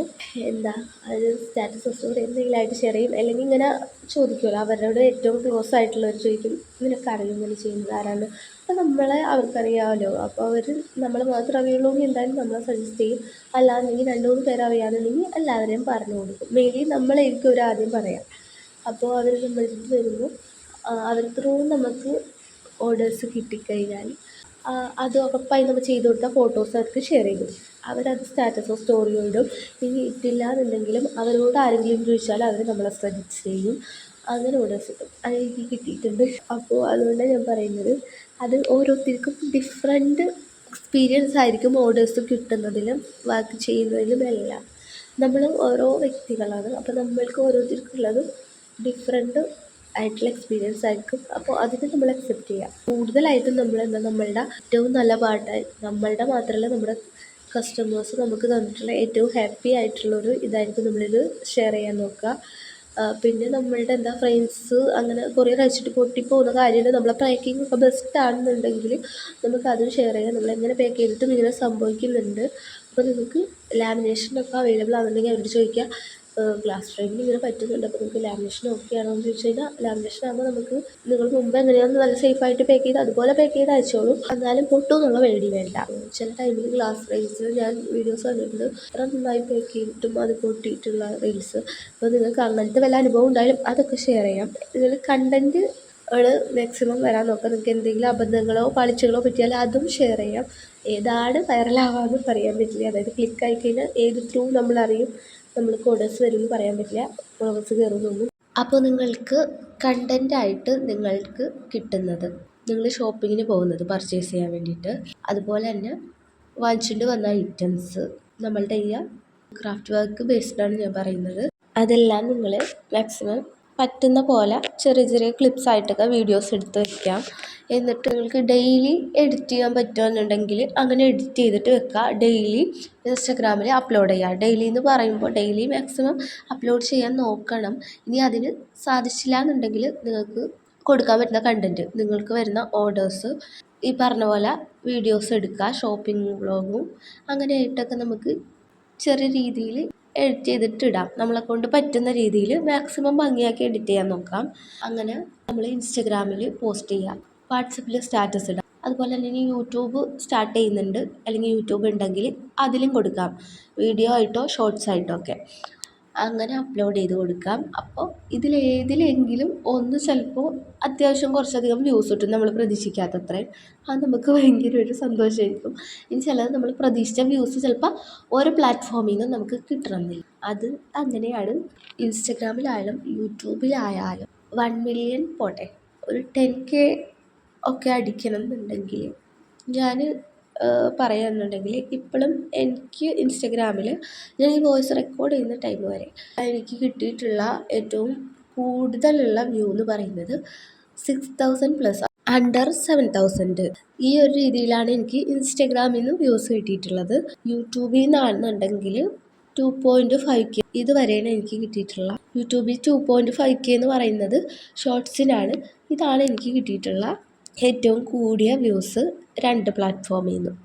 അത് സ്റ്റാറ്റസ് സ്റ്റോറി എന്തെങ്കിലും ആയിട്ട് ഷെയർ ചെയ്യും. അല്ലെങ്കിൽ ഇങ്ങനെ ചോദിക്കുമല്ലോ, അവരോട് ഏറ്റവും ക്ലോസ് ആയിട്ടുള്ളവർ ചോദിക്കും നിനക്കറിയും ഇങ്ങനെ ചെയ്യുന്നത് ആരാണ്. അപ്പോൾ നമ്മളെ അവർക്കറിയാമല്ലോ. അപ്പോൾ അവർ നമ്മളെ മാത്രം അറിയുള്ളൂ എന്ന് എന്തായാലും നമ്മളെ സജസ്റ്റ് ചെയ്യും. അല്ലാന്നുണ്ടെങ്കിൽ 2-3 പേര് അറിയാമെന്നുണ്ടെങ്കിൽ എല്ലാവരെയും പറഞ്ഞു കൊടുക്കും. മെയിൻലി നമ്മളായിരിക്കും ഒരു ആദ്യം പറയാം. അപ്പോൾ അവർ നമ്മളുടെ അടുത്ത് വരുമ്പോൾ അവർ ത്രൂ നമുക്ക് ഓർഡേഴ്സ് കിട്ടിക്കഴിഞ്ഞാൽ അത് ഉറപ്പായി നമ്മൾ ചെയ്ത് കൊടുത്ത ഫോട്ടോസ് അവർക്ക് ഷെയർ ചെയ്തു. അവരത് സ്റ്റാറ്റസോ സ്റ്റോറിയോ ഇടും. ഇനി ഇട്ടില്ല എന്നുണ്ടെങ്കിലും അവരോട് ആരെങ്കിലും ചോദിച്ചാൽ അവർ നമ്മളെ സജസ്റ്റ് ചെയ്യും. അങ്ങനെ ഓർഡേഴ്സ് കിട്ടും. അതെനിക്ക് കിട്ടിയിട്ടുണ്ട്. അപ്പോൾ അതുകൊണ്ടാണ് ഞാൻ പറയുന്നത്, അത് ഓരോരുത്തർക്കും ഡിഫറെൻറ്റ് എക്സ്പീരിയൻസ് ആയിരിക്കും ഓർഡേഴ്സ് കിട്ടുന്നതിലും വർക്ക് ചെയ്യുന്നതിലും എല്ലാം. നമ്മൾ ഓരോ വ്യക്തികളാണ്. അപ്പോൾ നമ്മൾക്ക് ഓരോരുത്തർക്കുള്ളതും ഡിഫറെൻറ്റ് ആയിട്ടുള്ള എക്സ്പീരിയൻസ് ആയിരിക്കും. അപ്പോൾ അതിനെ നമ്മൾ അക്സെപ്റ്റ് ചെയ്യുക. കൂടുതലായിട്ടും നമ്മളുടെ ഏറ്റവും നല്ല പാർട്ടായി നമ്മളുടെ മാത്രമല്ല നമ്മുടെ കസ്റ്റമേഴ്സ് നമുക്ക് തന്നിട്ടുള്ള ഏറ്റവും ഹാപ്പി ആയിട്ടുള്ളൊരു ഇതായിരിക്കും നമ്മളിത് ഷെയർ ചെയ്യാൻ നോക്കുക. പിന്നെ നമ്മളുടെ ഫ്രെയിംസ് അങ്ങനെ കുറേ കഴിച്ചിട്ട് പൊട്ടിപ്പോകുന്ന കാര്യമുണ്ട്. നമ്മളെ പാക്കിംഗ് ഒക്കെ ബെസ്റ്റ് ആണെന്നുണ്ടെങ്കിൽ നമുക്ക് അതും ഷെയർ ചെയ്യാം. നമ്മളെങ്ങനെ പാക്ക് ചെയ്തിട്ടും ഇങ്ങനെ സംഭവിക്കുന്നുണ്ട്. അപ്പോൾ നിങ്ങൾക്ക് ലാമിനേഷനൊക്കെ അവൈലബിൾ ആണെന്നുണ്ടെങ്കിൽ അവരോട് ചോദിക്കുക, ഗ്ലാസ് ഫ്രെയിമിൽ ഇങ്ങനെ പറ്റുന്നുണ്ട്, അപ്പോൾ നിങ്ങൾക്ക് ലാമിനേഷൻ ഓക്കെ ആണോ എന്ന് ചോദിച്ചു കഴിഞ്ഞാൽ ലാമിനേഷൻ ആകുമ്പോൾ നമുക്ക് നിങ്ങൾ മുമ്പ് എങ്ങനെയാണ് നല്ല സേഫായിട്ട് പാക്ക് ചെയ്ത് അതുപോലെ പാക്ക് ചെയ്ത് അയച്ചോളൂ. എന്നാലും പൊട്ടും എന്നുള്ള പേടി വേണ്ട. ചില ടൈമിൽ ഗ്ലാസ് ഫ്രെയിംസിൽ ഞാൻ വീഡിയോസ് കണ്ടിട്ടുണ്ട്, അത്ര നന്നായി പാക്ക് ചെയ്തിട്ടും അത് പൊട്ടിയിട്ടുള്ള റീൽസ്. അപ്പോൾ നിങ്ങൾക്ക് അങ്ങനത്തെ വല്ല അനുഭവം ഉണ്ടായാലും അതൊക്കെ ഷെയർ ചെയ്യാം. നിങ്ങൾ കണ്ടൻറ്റ് മാക്സിമം വരാൻ നോക്കാം. നിങ്ങൾക്ക് എന്തെങ്കിലും അബദ്ധങ്ങളോ പാളിച്ചകളോ പറ്റിയാൽ അതും ഷെയർ ചെയ്യാം. ഏതാണ് വൈറലാവാമെന്ന് പറയാൻ പറ്റില്ല. അതായത് ക്ലിക്കായി കഴിഞ്ഞാൽ ഏത് ത്രൂ നമ്മളറിയും, നമ്മൾക്ക് ഓർഡേഴ്സ് വരുമെന്ന് പറയാൻ പറ്റില്ല, ഫോളോവേഴ്സ് കയറുന്നൊന്നും. അപ്പോൾ നിങ്ങൾക്ക് കണ്ടൻറ്റായിട്ട് നിങ്ങൾക്ക് കിട്ടുന്നത്, നിങ്ങൾ ഷോപ്പിങ്ങിന് പോകുന്നത് പർച്ചേസ് ചെയ്യാൻ വേണ്ടിയിട്ട്, അതുപോലെ തന്നെ വാങ്ങിച്ചുകൊണ്ട് വന്ന ഐറ്റംസ്, നമ്മളുടെ ഈ ക്രാഫ്റ്റ് വർക്ക് ബേസ്ഡാണ് ഞാൻ പറയുന്നത്. അതെല്ലാം നിങ്ങൾ മാക്സിമം പറ്റുന്ന പോലെ ചെറിയ ചെറിയ ക്ലിപ്സായിട്ടൊക്കെ വീഡിയോസ് എടുത്ത് വയ്ക്കാം. എന്നിട്ട് നിങ്ങൾക്ക് ഡെയിലി എഡിറ്റ് ചെയ്യാൻ പറ്റുമെന്നുണ്ടെങ്കിൽ അങ്ങനെ എഡിറ്റ് ചെയ്തിട്ട് വെക്കുക. ഡെയിലി ഇൻസ്റ്റഗ്രാമിൽ അപ്ലോഡ് ചെയ്യുക. ഡെയിലി എന്ന് പറയുമ്പോൾ ഡെയിലി മാക്സിമം അപ്ലോഡ് ചെയ്യാൻ നോക്കണം. ഇനി അതിന് സാധിച്ചില്ല എന്നുണ്ടെങ്കിൽ നിങ്ങൾക്ക് കൊടുക്കാൻ പറ്റുന്ന കണ്ടൻറ്റ്, നിങ്ങൾക്ക് വരുന്ന ഓർഡേഴ്സ് ഈ പറഞ്ഞ പോലെ വീഡിയോസ് എടുക്കുക. ഷോപ്പിംഗ് വ്ളോഗും അങ്ങനെയായിട്ടൊക്കെ നമുക്ക് ചെറിയ രീതിയിൽ എഡിറ്റ് ചെയ്തിട്ട് ഇടാം. നമ്മളെക്കൊണ്ട് പറ്റുന്ന രീതിയിൽ മാക്സിമം ഭംഗിയാക്കി എഡിറ്റ് ചെയ്യാൻ നോക്കാം. അങ്ങനെ നമ്മൾ ഇൻസ്റ്റഗ്രാമിൽ പോസ്റ്റ് ചെയ്യുക, വാട്സപ്പിൽ സ്റ്റാറ്റസ് ഇടാം. അതുപോലെ തന്നെ യൂട്യൂബ് സ്റ്റാർട്ട് ചെയ്യുന്നുണ്ട്, അല്ലെങ്കിൽ യൂട്യൂബ് ഉണ്ടെങ്കിൽ അതിലും കൊടുക്കാം, വീഡിയോ ആയിട്ടോ ഷോർട്സ് ആയിട്ടോ ഒക്കെ. അങ്ങനെ അപ്ലോഡ് ചെയ്ത് കൊടുക്കാം. അപ്പോൾ ഇതിലേതിലെങ്കിലും ഒന്ന് ചിലപ്പോൾ അത്യാവശ്യം കുറച്ചധികം വ്യൂസ് കിട്ടും, നമ്മൾ പ്രതീക്ഷിക്കാത്തത്രയും. അത് നമുക്ക് ഭയങ്കര ഒരു സന്തോഷമായിരിക്കും. ഇനി ചിലത് നമ്മൾ പ്രതീക്ഷിച്ച വ്യൂസ് ചിലപ്പോൾ ഓരോ പ്ലാറ്റ്ഫോമിൽ നിന്നും നമുക്ക് കിട്ടണമെന്നില്ല. അത് അങ്ങനെയാണ്. ഇൻസ്റ്റഗ്രാമിലായാലും യൂട്യൂബിലായാലും 1 മില്യൺ പോട്ടെ, ഒരു 10K ഒക്കെ അടിക്കണം എന്നുണ്ടെങ്കിൽ ഞാൻ പറയുകയാണെന്നുണ്ടെങ്കിൽ ഇപ്പോഴും എനിക്ക് ഇൻസ്റ്റഗ്രാമിൽ ഞാൻ ഈ വോയിസ് റെക്കോർഡ് ചെയ്യുന്ന ടൈം വരെ എനിക്ക് കിട്ടിയിട്ടുള്ള ഏറ്റവും കൂടുതലുള്ള വ്യൂ എന്ന് പറയുന്നത് 6,000+ അണ്ടർ 7,000 ഈ ഒരു രീതിയിലാണ് എനിക്ക് ഇൻസ്റ്റഗ്രാമിൽ നിന്ന് വ്യൂസ് കിട്ടിയിട്ടുള്ളത്. യൂട്യൂബിൽ നിന്നാണെന്നുണ്ടെങ്കിൽ 2.5K ഇതുവരെയാണ് എനിക്ക് കിട്ടിയിട്ടുള്ള. യൂട്യൂബിൽ 2.5K എന്ന് പറയുന്നത് ഷോർട്സിനാണ്. ഇതാണ് എനിക്ക് കിട്ടിയിട്ടുള്ള ഏറ്റവും കൂടിയ വ്യൂസ് 2 പ്ലാറ്റ്ഫോമിൽ നിന്നും.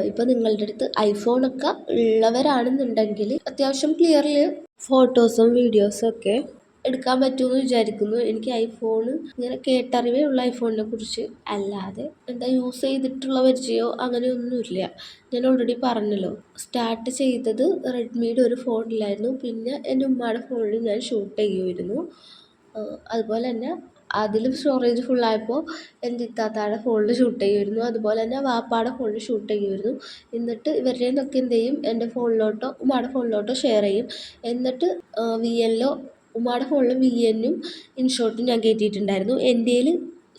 ഇപ്പോൾ നിങ്ങളുടെ അടുത്ത് ഐഫോണൊക്കെ ഉള്ളവരാണെന്നുണ്ടെങ്കിൽ അത്യാവശ്യം ക്ലിയറിൽ ഫോട്ടോസും വീഡിയോസും ഒക്കെ എടുക്കാൻ പറ്റുമെന്ന് വിചാരിക്കുന്നു. എനിക്ക് ഐഫോൺ ഇങ്ങനെ കേട്ടറിവേ ഉള്ള ഐഫോണിനെ കുറിച്ച്, അല്ലാതെ യൂസ് ചെയ്തിട്ടുള്ള പരിചയമോ അങ്ങനെയൊന്നുമില്ല. ഞാൻ ഓൾറെഡി പറഞ്ഞല്ലോ, സ്റ്റാർട്ട് ചെയ്തത് റെഡ്മിയുടെ ഒരു ഫോണിലായിരുന്നു. പിന്നെ എൻ്റെ ഉമ്മയുടെ ഫോണിൽ ഞാൻ ഷൂട്ട് ചെയ്യുമായിരുന്നു. അതുപോലെ തന്നെ അതിലും സ്റ്റോറേജ് ഫുള്ളായപ്പോൾ എൻ്റെ ഇത്താത്തയുടെ ഫോണിൽ ഷൂട്ട് ചെയ്യുമായിരുന്നു. അതുപോലെ തന്നെ വാപ്പായുടെ ഫോണിൽ ഷൂട്ട് ചെയ്യുമായിരുന്നു. എന്നിട്ട് ഇവരുടെ നിന്നൊക്കെ എന്ത് ചെയ്യും, എൻ്റെ ഫോണിലോട്ടോ ഉമ്മയുടെ ഫോണിലോട്ടോ ഷെയർ ചെയ്യും. എന്നിട്ട് VNലോ ഉമ്മയുടെ ഫോണിൽ VNും ഇൻഷോട്ടും ഞാൻ കയറ്റിയിട്ടുണ്ടായിരുന്നു. എൻ്റെയിൽ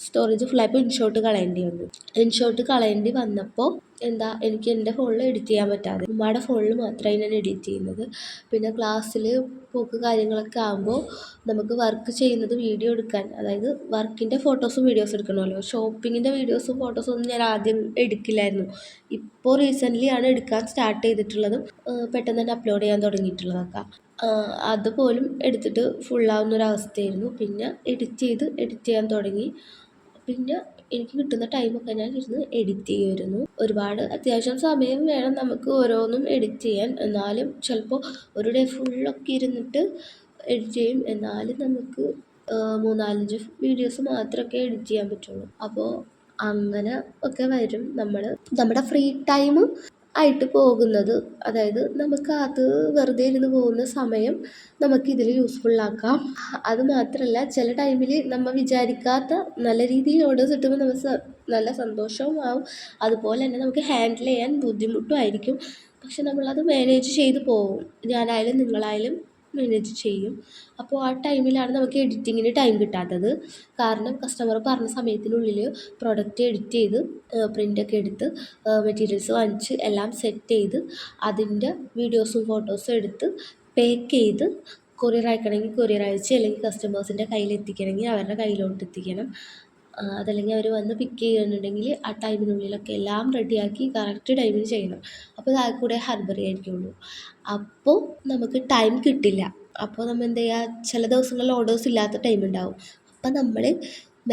സ്റ്റോറേജ് ഫുള്ളായപ്പോൾ ഇൻഷോട്ട് കളയേണ്ടി വന്നു. ഇൻഷോട്ട് കളയേണ്ടി വന്നപ്പോൾ എനിക്ക് എൻ്റെ ഫോണിൽ എഡിറ്റ് ചെയ്യാൻ പറ്റാതെ ഉമ്മയുടെ ഫോണിൽ മാത്രമായി ഞാൻ എഡിറ്റ് ചെയ്യുന്നത്. പിന്നെ ക്ലാസ്സിൽ പോക്ക് കാര്യങ്ങളൊക്കെ ആകുമ്പോൾ നമുക്ക് വർക്ക് ചെയ്യുന്നത് വീഡിയോ എടുക്കാൻ, അതായത് വർക്കിൻ്റെ ഫോട്ടോസും വീഡിയോസും എടുക്കണമല്ലോ. ഷോപ്പിങ്ങിൻ്റെ വീഡിയോസും ഫോട്ടോസും ഒന്നും ഞാൻ ആദ്യം എടുക്കില്ലായിരുന്നു. ഇപ്പോൾ റീസെൻ്റ്ലി ആണ് എടുക്കാൻ സ്റ്റാർട്ട് ചെയ്തിട്ടുള്ളതും പെട്ടെന്ന് തന്നെ അപ്ലോഡ് ചെയ്യാൻ തുടങ്ങിയിട്ടുള്ളതൊക്കെ. അതുപോലും എടുത്തിട്ട് ഫുള്ളാവുന്നൊരവസ്ഥയായിരുന്നു. പിന്നെ എഡിറ്റ് ചെയ്യാൻ തുടങ്ങി. പിന്നെ എനിക്ക് കിട്ടുന്ന ടൈമൊക്കെ ഞാൻ ഇരുന്ന് എഡിറ്റ് ചെയ്യുമായിരുന്നു. ഒരുപാട് അത്യാവശ്യം സമയം വേണം നമുക്ക് ഓരോന്നും എഡിറ്റ് ചെയ്യാൻ. എന്നാലും ചിലപ്പോൾ ഒരു ഡേ ഫുള്ളൊക്കെ ഇരുന്നിട്ട് എഡിറ്റ് ചെയ്യും. എന്നാലും നമുക്ക് 3-4 വീഡിയോസ് മാത്രമൊക്കെ എഡിറ്റ് ചെയ്യാൻ പറ്റുള്ളൂ. അപ്പോൾ അങ്ങനെ ഒക്കെ വരും നമ്മുടെ ഫ്രീ ടൈം ആയിട്ട് പോകുന്നത്. അതായത് നമുക്ക് അത് വെറുതെ ഇരുന്ന് പോകുന്ന സമയം നമുക്കിതിൽ യൂസ്ഫുള്ളാക്കാം. അത് മാത്രമല്ല, ചില ടൈമിൽ നമ്മൾ വിചാരിക്കാത്ത നല്ല രീതിയിൽ ഓർഡേഴ്സ് കിട്ടുമ്പോൾ നമുക്ക് നല്ല സന്തോഷവും ആവും. അതുപോലെ തന്നെ നമുക്ക് ഹാൻഡിൽ ചെയ്യാൻ ബുദ്ധിമുട്ടും ആയിരിക്കും. പക്ഷെ നമ്മളത് മാനേജ് ചെയ്ത് പോകും. ഞാനായാലും നിങ്ങളായാലും മാനേജ് ചെയ്യും. അപ്പോൾ ആ ടൈമിലാണ് നമുക്ക് എഡിറ്റിങ്ങിന് ടൈം കിട്ടാത്തത്. കാരണം കസ്റ്റമർ പറഞ്ഞ സമയത്തിനുള്ളിൽ പ്രൊഡക്റ്റ് എഡിറ്റ് ചെയ്ത് പ്രിൻ്റൊക്കെ എടുത്ത് മെറ്റീരിയൽസ് വാങ്ങിച്ച് എല്ലാം സെറ്റ് ചെയ്ത് അതിൻ്റെ വീഡിയോസും ഫോട്ടോസും എടുത്ത് പാക്ക് ചെയ്ത് കൊറിയർ അയക്കണമെങ്കിൽ കൊറിയർ അയച്ച്, അല്ലെങ്കിൽ കസ്റ്റമേഴ്സിൻ്റെ കയ്യിലെത്തിക്കണമെങ്കിൽ അവരുടെ കയ്യിലോട്ട് എത്തിക്കണം. അതല്ലെങ്കിൽ അവർ വന്ന് പിക്ക് ചെയ്യുന്നുണ്ടെങ്കിൽ ആ ടൈമിനുള്ളിലൊക്കെ എല്ലാം റെഡിയാക്കി കറക്റ്റ് ടൈമിന് ചെയ്യണം. അപ്പോൾ അത് കൂടെ ഹർബറി ആയിരിക്കുള്ളൂ. അപ്പോൾ നമുക്ക് ടൈം കിട്ടില്ല. അപ്പോൾ നമ്മൾ എന്ത് ചെയ്യുക, ചില ദിവസങ്ങളിൽ ഓർഡേഴ്സ് ഇല്ലാത്ത ടൈം ഉണ്ടാവും. അപ്പോൾ നമ്മൾ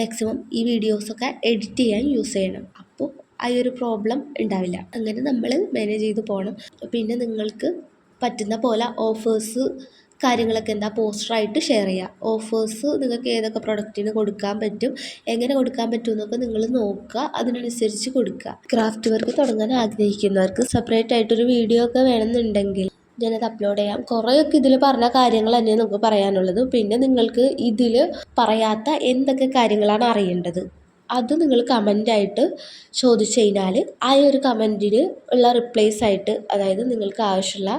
മാക്സിമം ഈ വീഡിയോസൊക്കെ എഡിറ്റ് ചെയ്യാൻ യൂസ് ചെയ്യണം. അപ്പോൾ ആ ഒരു പ്രോബ്ലം ഉണ്ടാവില്ല. അങ്ങനെ നമ്മൾ മാനേജ് ചെയ്ത് പോകണം. പിന്നെ നിങ്ങൾക്ക് പറ്റുന്ന പോലെ ഓഫേഴ്സ് കാര്യങ്ങളൊക്കെ പോസ്റ്ററായിട്ട് ഷെയർ ചെയ്യുക. ഓഫേഴ്സ് നിങ്ങൾക്ക് ഏതൊക്കെ പ്രൊഡക്റ്റിന് കൊടുക്കാൻ പറ്റും, എങ്ങനെ കൊടുക്കാൻ പറ്റും എന്നൊക്കെ നിങ്ങൾ നോക്കുക. അതിനനുസരിച്ച് കൊടുക്കുക. ക്രാഫ്റ്റ് വർക്ക് തുടങ്ങാൻ ആഗ്രഹിക്കുന്നവർക്ക് സെപ്പറേറ്റ് ആയിട്ടൊരു വീഡിയോ ഒക്കെ വേണമെന്നുണ്ടെങ്കിൽ ഞാനത് അപ്ലോഡ് ചെയ്യാം. കുറേയൊക്കെ ഇതിൽ പറഞ്ഞ കാര്യങ്ങൾ തന്നെ നമുക്ക് പറയാനുള്ളത്. പിന്നെ നിങ്ങൾക്ക് ഇതിൽ പറയാത്ത എന്തൊക്കെ കാര്യങ്ങളാണ് അറിയേണ്ടത് അത് നിങ്ങൾ കമൻ്റായിട്ട് ചോദിച്ചു കഴിഞ്ഞാൽ ആ ഒരു കമൻറ്റിന് ഉള്ള റിപ്ലൈസ് ആയിട്ട്, അതായത് നിങ്ങൾക്ക് ആവശ്യമുള്ള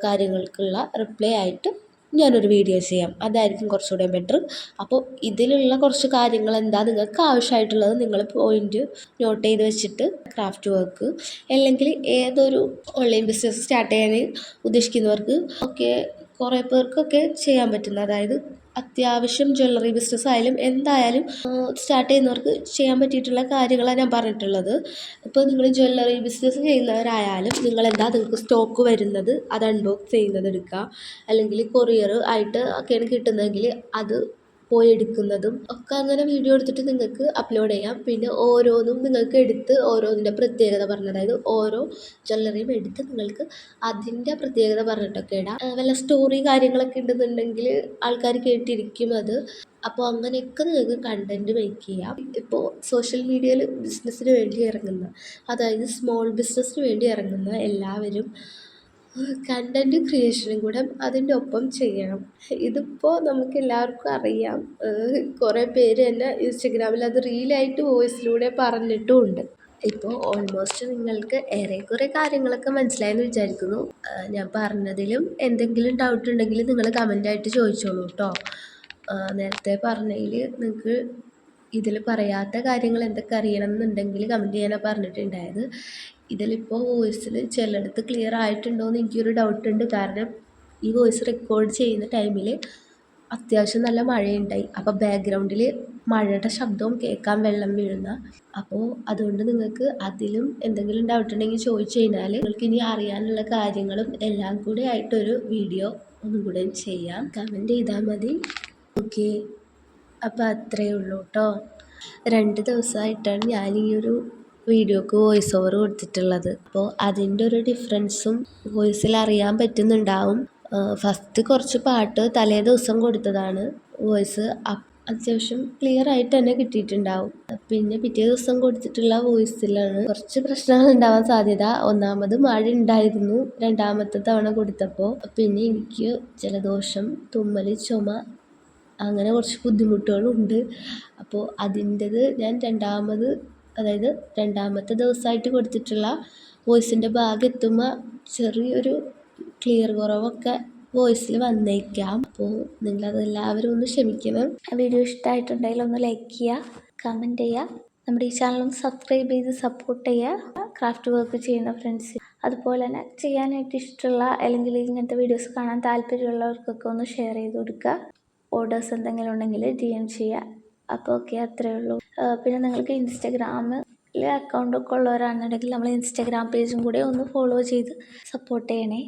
കാര്യങ്ങൾക്കുള്ള റിപ്ലൈ ആയിട്ട് ഞാനൊരു വീഡിയോ ചെയ്യാം. അതായിരിക്കും കുറച്ചുകൂടെ ബെറ്റർ. അപ്പോൾ ഇതിലുള്ള കുറച്ച് കാര്യങ്ങൾ നിങ്ങൾക്ക് ആവശ്യമായിട്ടുള്ളത് നിങ്ങൾ പോയിൻ്റ് നോട്ട് ചെയ്ത് വെച്ചിട്ട് ക്രാഫ്റ്റ് വർക്ക് അല്ലെങ്കിൽ ഏതൊരു ഓൺലൈൻ ബിസിനസ് സ്റ്റാർട്ട് ചെയ്യാൻ ഉദ്ദേശിക്കുന്നവർക്ക് ഒക്കെ കുറേ പേർക്കൊക്കെ ചെയ്യാൻ പറ്റുന്ന, അതായത് അത്യാവശ്യം ജ്വല്ലറി ബിസിനസ് ആയാലും എന്തായാലും സ്റ്റാർട്ട് ചെയ്യുന്നവർക്ക് ചെയ്യാൻ പറ്റിയിട്ടുള്ള കാര്യങ്ങളാണ് ഞാൻ പറഞ്ഞിട്ടുള്ളത്. ഇപ്പോൾ നിങ്ങൾ ജ്വല്ലറി ബിസിനസ് ചെയ്യുന്നവരായാലും നിങ്ങൾക്ക് സ്റ്റോക്ക് വരുന്നത് അത് അൺബോക്സ് ചെയ്യുന്നത് എടുക്കുക. അല്ലെങ്കിൽ കൊറിയർ ആയിട്ട് ഒക്കെയാണ് കിട്ടുന്നതെങ്കിൽ അത് പോയി എടുക്കുന്നതും ഒക്കെ അങ്ങനെ വീഡിയോ എടുത്തിട്ട് നിങ്ങൾക്ക് അപ്ലോഡ് ചെയ്യാം. പിന്നെ ഓരോന്നും നിങ്ങൾക്ക് എടുത്ത് ഓരോന്നിൻ്റെ പ്രത്യേകത പറഞ്ഞ്, അതായത് ഓരോ ജ്വല്ലറിയും എടുത്ത് നിങ്ങൾക്ക് അതിൻ്റെ പ്രത്യേകത പറഞ്ഞിട്ടൊക്കെ ഇടാം. വല്ല സ്റ്റോറി കാര്യങ്ങളൊക്കെ ഉണ്ടെന്നുണ്ടെങ്കിൽ ആൾക്കാർ കേട്ടിരിക്കും അത്. അപ്പോൾ അങ്ങനെയൊക്കെ നിങ്ങൾക്ക് കണ്ടൻറ്റ് മേക്ക് ചെയ്യാം. ഇപ്പോൾ സോഷ്യൽ മീഡിയയിൽ ബിസിനസ്സിന് വേണ്ടി ഇറങ്ങുന്ന, അതായത് സ്മോൾ ബിസിനസ്സിന് വേണ്ടി ഇറങ്ങുന്ന എല്ലാവരും കണ്ടൻറ്റ് ക്രിയേഷനും കൂടെ അതിൻ്റെ ഒപ്പം ചെയ്യണം. ഇതിപ്പോൾ നമുക്ക് എല്ലാവർക്കും അറിയാം. കുറേ പേര് തന്നെ ഇൻസ്റ്റഗ്രാമിൽ അത് റീലായിട്ട് വോയിസിലൂടെ പറഞ്ഞിട്ടുമുണ്ട്. ഇപ്പോൾ ഓൾമോസ്റ്റ് നിങ്ങൾക്ക് ഏറെക്കുറെ കാര്യങ്ങളൊക്കെ മനസ്സിലായെന്ന് വിചാരിക്കുന്നു. ഞാൻ പറഞ്ഞതിലും എന്തെങ്കിലും ഡൗട്ട് ഉണ്ടെങ്കിൽ നിങ്ങൾ കമൻ്റായിട്ട് ചോദിച്ചോളൂ കേട്ടോ. നേരത്തെ പറഞ്ഞതിൽ നിങ്ങൾക്ക് ഇതിൽ പറയാത്ത കാര്യങ്ങൾ എന്തൊക്കെ അറിയണം എന്നുണ്ടെങ്കിൽ കമൻറ്റ് ചെയ്യാനാണ് പറഞ്ഞിട്ടുണ്ടായത്. ഇതിലിപ്പോൾ വോയിസിൽ ചിലയിടത്ത് ക്ലിയർ ആയിട്ടുണ്ടോ എന്ന് എനിക്കൊരു ഡൗട്ടുണ്ട്. കാരണം ഈ വോയിസ് റെക്കോർഡ് ചെയ്യുന്ന ടൈമിൽ അത്യാവശ്യം നല്ല മഴയുണ്ടായി. അപ്പോൾ ബാക്ക്ഗ്രൗണ്ടിൽ മഴയുടെ ശബ്ദവും കേൾക്കാം, വെള്ളം വീഴുന്ന. അപ്പോൾ അതുകൊണ്ട് നിങ്ങൾക്ക് അതിലും എന്തെങ്കിലും ഡൗട്ട് ഉണ്ടെങ്കിൽ ചോദിച്ചു കഴിഞ്ഞാൽ നിങ്ങൾക്ക് ഇനി അറിയാനുള്ള കാര്യങ്ങളും എല്ലാം കൂടെ ആയിട്ടൊരു വീഡിയോ ഒന്നും കൂടെ ചെയ്യാം. കമൻറ്റ് ചെയ്താൽ മതി. ഓക്കെ, അപ്പോൾ അത്രയേ ഉള്ളൂ കേട്ടോ. 2 ദിവസമായിട്ടാണ് ഞാൻ ഈ ഒരു വീഡിയോക്ക് വോയിസ് ഓവർ കൊടുത്തിട്ടുള്ളത്. അപ്പോൾ അതിൻ്റെ ഒരു ഡിഫറൻസും വോയിസിൽ അറിയാൻ പറ്റുന്നുണ്ടാവും. ഫസ്റ്റ് കുറച്ച് പാട്ട് തലേ ദിവസം കൊടുത്തതാണ് വോയിസ്. അത്യാവശ്യം ക്ലിയർ ആയിട്ട് തന്നെ കിട്ടിയിട്ടുണ്ടാവും. പിന്നെ പിറ്റേ ദിവസം കൊടുത്തിട്ടുള്ള വോയിസിലാണ് കുറച്ച് പ്രശ്നങ്ങൾ ഉണ്ടാവാൻ സാധ്യത. ഒന്നാമത് മഴ ഉണ്ടായിരുന്നു 2ാമത്തെ തവണ കൊടുത്തപ്പോൾ. പിന്നെ എനിക്ക് ജലദോഷം, തുമ്മൽ, ചുമ അങ്ങനെ കുറച്ച് ബുദ്ധിമുട്ടുകളുണ്ട്. അപ്പോൾ അതിൻ്റേത് ഞാൻ അതായത് 2ാമത്തെ ദിവസമായിട്ട് കൊടുത്തിട്ടുള്ള വോയിസിൻ്റെ ഭാഗം എത്തുമ്പോൾ ചെറിയൊരു ക്ലിയർ കുറവൊക്കെ വോയിസിൽ വന്നേക്കാം. അപ്പോൾ നിങ്ങളതെല്ലാവരും ഒന്ന് ക്ഷമിക്കണം. വീഡിയോ ഇഷ്ടമായിട്ടുണ്ടെങ്കിൽ ഒന്ന് ലൈക്ക് ചെയ്യുക, കമൻറ്റ് ചെയ്യുക, നമ്മുടെ ഈ ചാനലും സബ്സ്ക്രൈബ് ചെയ്ത് സപ്പോർട്ട് ചെയ്യുക. ക്രാഫ്റ്റ് വർക്ക് ചെയ്യുന്ന ഫ്രണ്ട്സ്, അതുപോലെ തന്നെ ചെയ്യാനായിട്ട് ഇഷ്ടമുള്ള അല്ലെങ്കിൽ ഇങ്ങനത്തെ വീഡിയോസ് കാണാൻ താല്പര്യമുള്ളവർക്കൊക്കെ ഒന്ന് ഷെയർ ചെയ്ത് കൊടുക്കുക. ഓർഡേഴ്സ് എന്തെങ്കിലും ഉണ്ടെങ്കിൽ DM ചെയ്യുക. അപ്പോൾ ഓക്കെ, അത്രയേ ഉള്ളൂ. പിന്നെ നിങ്ങൾക്ക് ഇൻസ്റ്റഗ്രാമിൽ അക്കൗണ്ടൊക്കെ ഉള്ളവരാണെന്നുണ്ടെങ്കിൽ നമ്മൾ ഇൻസ്റ്റഗ്രാം പേജും കൂടെ ഒന്ന് ഫോളോ ചെയ്ത് സപ്പോർട്ട് ചെയ്യണേ.